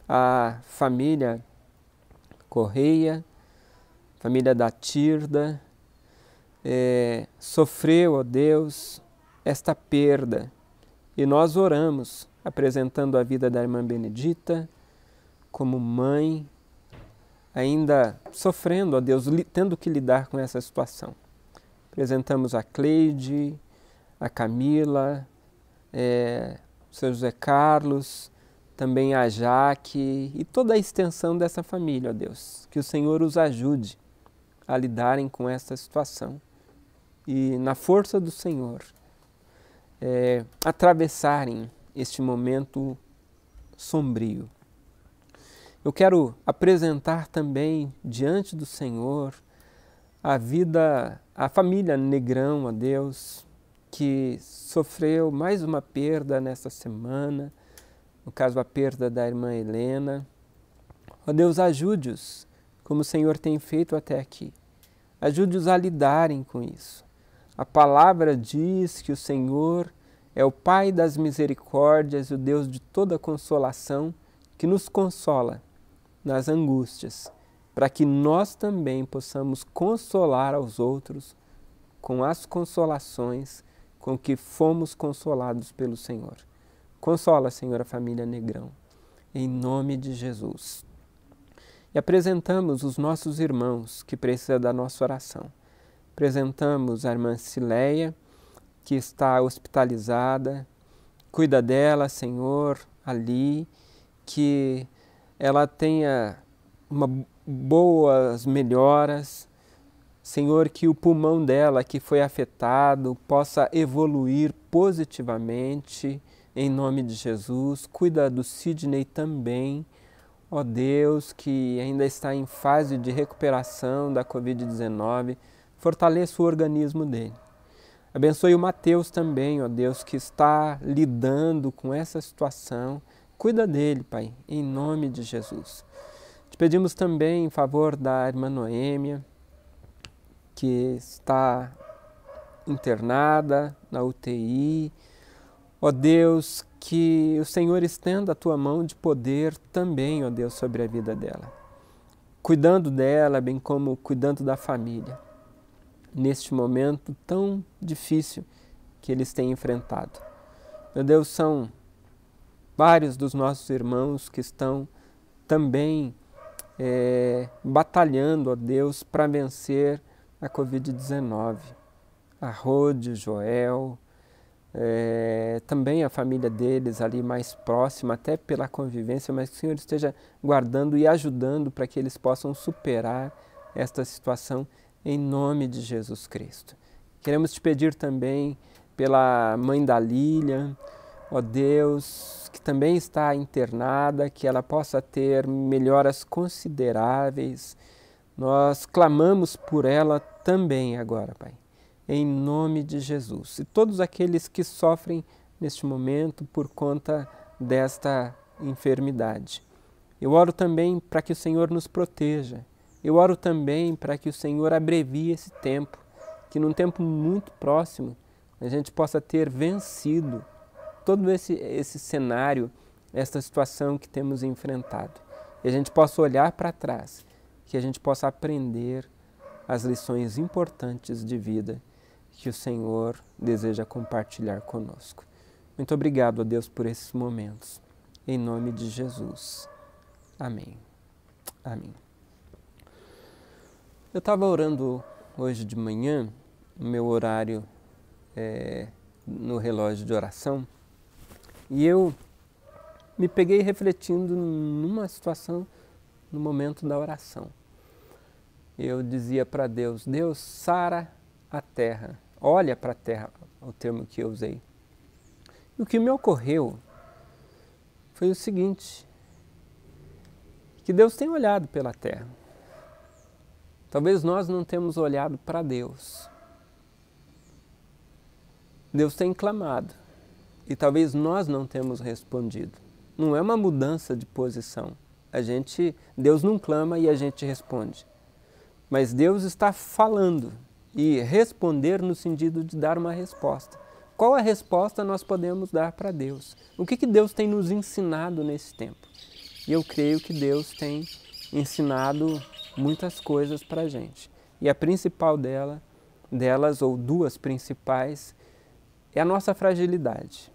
a família Correia, família da Tirda, sofreu, ó Deus, esta perda, e nós oramos, apresentando a vida da irmã Benedita, como mãe, ainda sofrendo, ó Deus, tendo que lidar com essa situação. Apresentamos a Cleide, a Camila, o seu José Carlos, também a Jaque e toda a extensão dessa família, ó Deus. Que o Senhor os ajude a lidarem com essa situação e, na força do Senhor, atravessarem este momento sombrio. Eu quero apresentar também diante do Senhor a família Negrão, ó Deus, que sofreu mais uma perda nessa semana, no caso a perda da irmã Helena. Ó Deus, ajude-os, como o Senhor tem feito até aqui. Ajude-os a lidarem com isso. A palavra diz que o Senhor é o Pai das misericórdias e o Deus de toda consolação, que nos consola nas angústias, para que nós também possamos consolar aos outros com as consolações com que fomos consolados pelo Senhor. Consola, Senhor, a família Negrão, em nome de Jesus. E apresentamos os nossos irmãos que precisam da nossa oração. Apresentamos a irmã Cileia, que está hospitalizada. Cuida dela, Senhor, ali, que ela tenha boas melhoras. Senhor, que o pulmão dela que foi afetado possa evoluir positivamente, em nome de Jesus. Cuida do Sidney também, ó Deus, que ainda está em fase de recuperação da Covid-19. Fortaleça o organismo dele. Abençoe o Mateus também, ó Deus, que está lidando com essa situação. Cuida dele, Pai, em nome de Jesus. Te pedimos também em favor da irmã Noêmia, que está internada na UTI. Ó Deus, que o Senhor estenda a Tua mão de poder também, ó Deus, sobre a vida dela. Cuidando dela, bem como cuidando da família, neste momento tão difícil que eles têm enfrentado. Meu Deus, são vários dos nossos irmãos que estão também batalhando, ó Deus, para vencer a Covid-19. A Rode, Joel, também a família deles ali mais próxima, até pela convivência, mas que o Senhor esteja guardando e ajudando para que eles possam superar esta situação em nome de Jesus Cristo. Queremos te pedir também pela mãe da Lilian, ó Deus, que também está internada, que ela possa ter melhoras consideráveis. Nós clamamos por ela também agora, Pai, em nome de Jesus. E todos aqueles que sofrem neste momento por conta desta enfermidade. Eu oro também para que o Senhor nos proteja. Eu oro também para que o Senhor abrevie esse tempo, que num tempo muito próximo a gente possa ter vencido todo esse cenário, esta situação que temos enfrentado. E a gente possa olhar para trás, que a gente possa aprender as lições importantes de vida que o Senhor deseja compartilhar conosco. Muito obrigado, ó Deus, por esses momentos. Em nome de Jesus. Amém. Amém. Eu estava orando hoje de manhã, no meu horário no relógio de oração, e eu me peguei refletindo numa situação no momento da oração. Eu dizia para Deus, Deus, sara a terra, olha para a terra, o termo que eu usei. E o que me ocorreu foi o seguinte, que Deus tem olhado pela terra. Talvez nós não temos olhado para Deus. Deus tem clamado e talvez nós não temos respondido. Não é uma mudança de posição. Deus não clama e a gente responde. Mas Deus está falando e responder no sentido de dar uma resposta. Qual a resposta nós podemos dar para Deus? O que Deus tem nos ensinado nesse tempo? E eu creio que Deus tem ensinado muitas coisas para a gente. E a principal delas, ou duas principais, é a nossa fragilidade.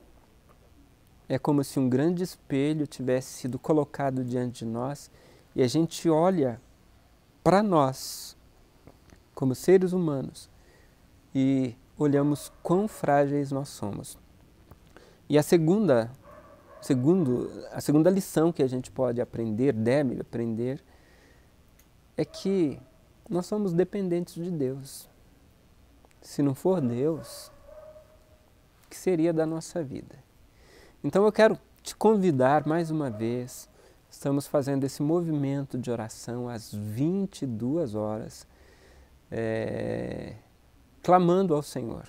É como se um grande espelho tivesse sido colocado diante de nós e a gente olha para nós, como seres humanos, e olhamos quão frágeis nós somos. E a segunda lição que a gente pode aprender, deve aprender, é que nós somos dependentes de Deus. Se não for Deus, o que seria da nossa vida? Então eu quero te convidar mais uma vez, estamos fazendo esse movimento de oração às 22 horas, clamando ao Senhor,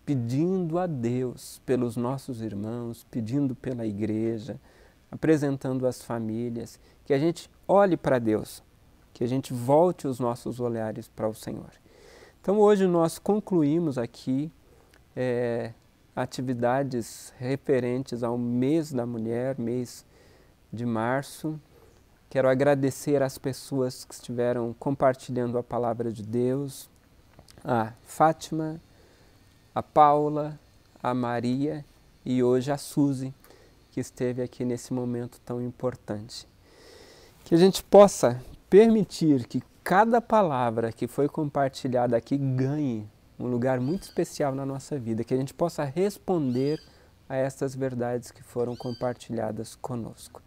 pedindo a Deus pelos nossos irmãos, pedindo pela igreja, apresentando as famílias, que a gente olhe para Deus, que a gente volte os nossos olhares para o Senhor. Então hoje nós concluímos aqui atividades referentes ao mês da mulher, mês de março. Quero agradecer às pessoas que estiveram compartilhando a palavra de Deus, a Fátima, a Paula, a Maria e hoje a Suzy, que esteve aqui nesse momento tão importante. Que a gente possa permitir que cada palavra que foi compartilhada aqui ganhe um lugar muito especial na nossa vida, que a gente possa responder a essas verdades que foram compartilhadas conosco.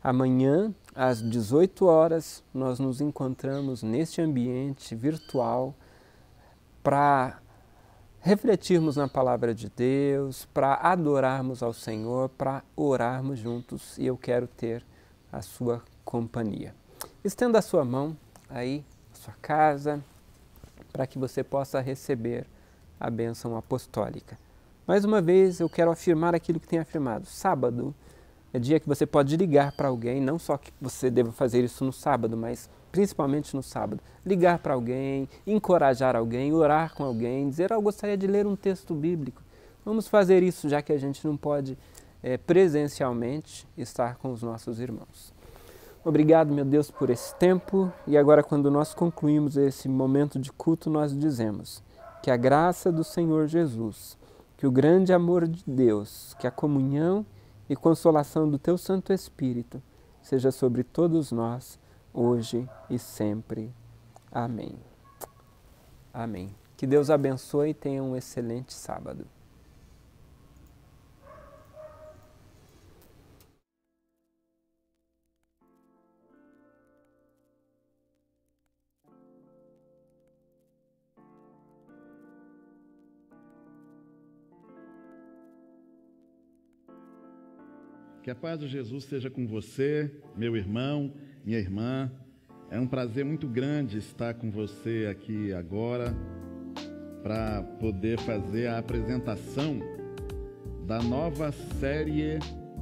Amanhã, às 18 horas, nós nos encontramos neste ambiente virtual para refletirmos na palavra de Deus, para adorarmos ao Senhor, para orarmos juntos, e eu quero ter a sua companhia. Estenda a sua mão aí, na sua casa, para que você possa receber a bênção apostólica. Mais uma vez, eu quero afirmar aquilo que tenho afirmado. Sábado é dia que você pode ligar para alguém, não só que você deva fazer isso no sábado, mas principalmente no sábado. Ligar para alguém, encorajar alguém, orar com alguém, dizer, eu gostaria de ler um texto bíblico. Vamos fazer isso, já que a gente não pode presencialmente estar com os nossos irmãos. Obrigado, meu Deus, por esse tempo. E agora, quando nós concluímos esse momento de culto, nós dizemos que a graça do Senhor Jesus, que o grande amor de Deus, que a comunhão e consolação do Teu Santo Espírito seja sobre todos nós, hoje e sempre. Amém. Amém. Que Deus abençoe e tenha um excelente sábado. Que a paz de Jesus seja com você, meu irmão, minha irmã. É um prazer muito grande estar com você aqui agora para poder fazer a apresentação da nova série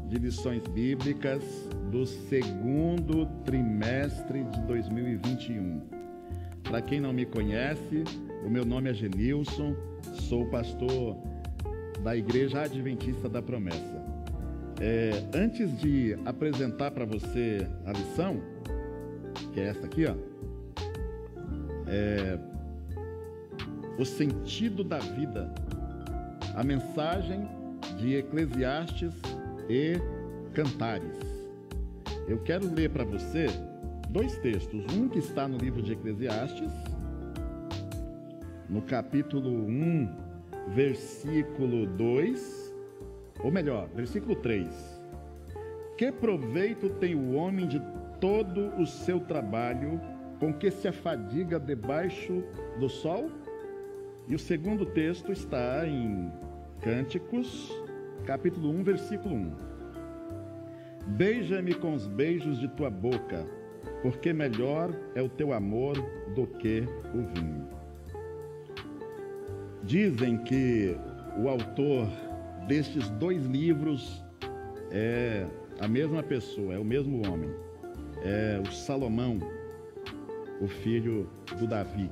de lições bíblicas do segundo trimestre de 2021. Para quem não me conhece, o meu nome é Genilson, sou pastor da Igreja Adventista da Promessa. Antes de apresentar para você a lição, que é essa aqui, ó, o sentido da vida, a mensagem de Eclesiastes e Cantares. Eu quero ler para você dois textos, um que está no livro de Eclesiastes, no capítulo 1, versículo 2, ou melhor, versículo 3. Que proveito tem o homem de todo o seu trabalho com que se afadiga debaixo do sol? E o segundo texto está em Cânticos, capítulo 1, versículo 1. Beija-me com os beijos de tua boca, porque melhor é o teu amor do que o vinho. Dizem que o autor destes dois livros é a mesma pessoa, é o mesmo homem. É o Salomão, o filho do Davi.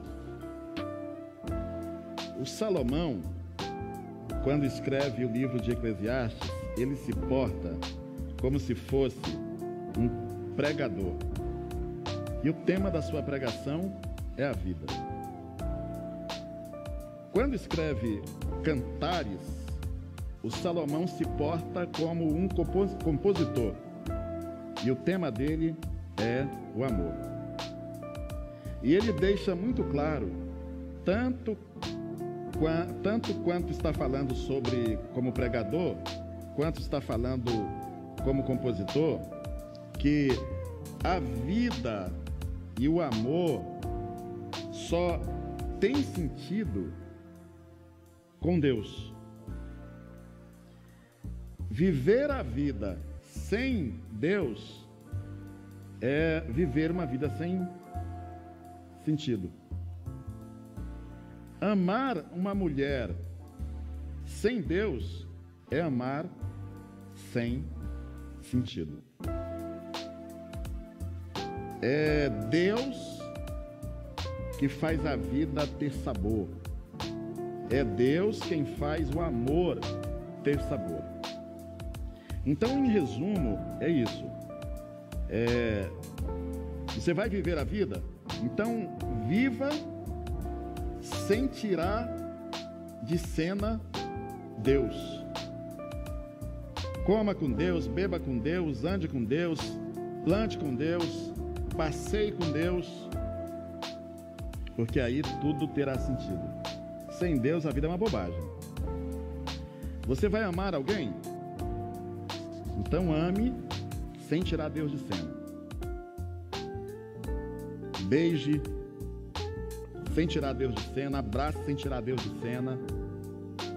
O Salomão, quando escreve o livro de Eclesiastes, ele se porta como se fosse um pregador. E o tema da sua pregação é a vida. Quando escreve Cantares, o Salomão se porta como um compositor. E o tema dele é o amor. E ele deixa muito claro, tanto quanto está falando sobre como pregador, quanto está falando como compositor, que a vida e o amor só tem sentido com Deus. Viver a vida sem Deus é viver uma vida sem sentido. Amar uma mulher sem Deus é amar sem sentido. É Deus que faz a vida ter sabor. É Deus quem faz o amor ter sabor. Então, em resumo, é isso. Você vai viver a vida? Então, viva sem tirar de cena Deus. Coma com Deus, beba com Deus, ande com Deus, plante com Deus, passeie com Deus, porque aí tudo terá sentido. Sem Deus a vida é uma bobagem. Você vai amar alguém? Então ame sem tirar Deus de cena. Beije sem tirar Deus de cena, abrace sem tirar Deus de cena.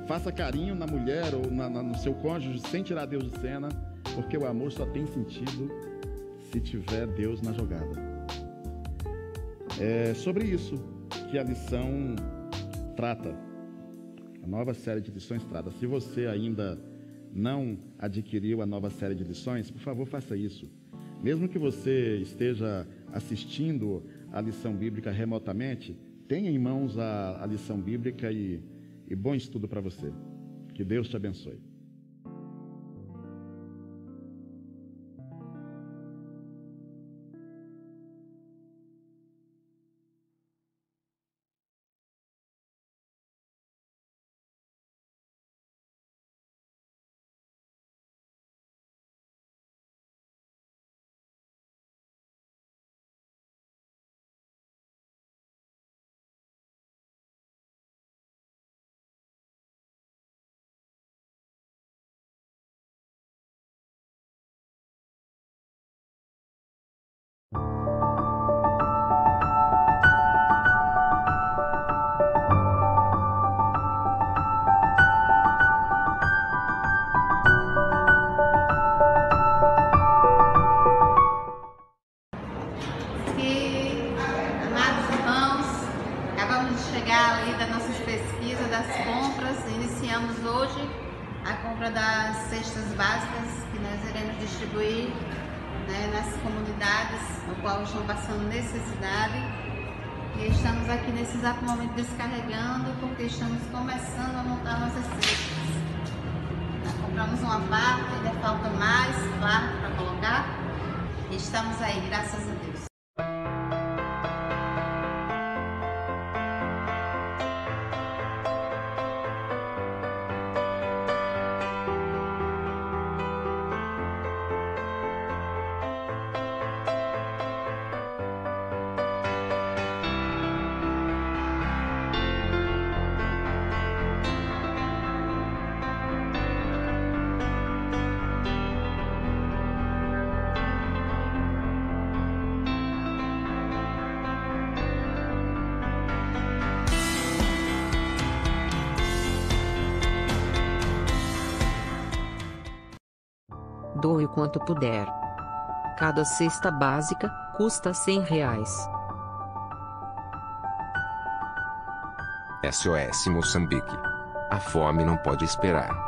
Faça carinho na mulher ou no seu cônjuge sem tirar Deus de cena, porque o amor só tem sentido se tiver Deus na jogada. É sobre isso que a lição trata. A nova série de lições trata. Se você ainda não adquiriu a nova série de lições, por favor, faça isso. Mesmo que você esteja assistindo a lição bíblica remotamente, tenha em mãos a lição bíblica e bom estudo para você. Que Deus te abençoe. Das cestas básicas que nós iremos distribuir, né, nas comunidades no qual estão passando necessidade. E estamos aqui nesse exato momento descarregando, porque estamos começando a montar nossas cestas. Nós compramos uma parte, ainda falta mais parte para colocar. E estamos aí, graças a Deus. Doe o quanto puder. Cada cesta básica custa R$100. SOS Moçambique. A fome não pode esperar.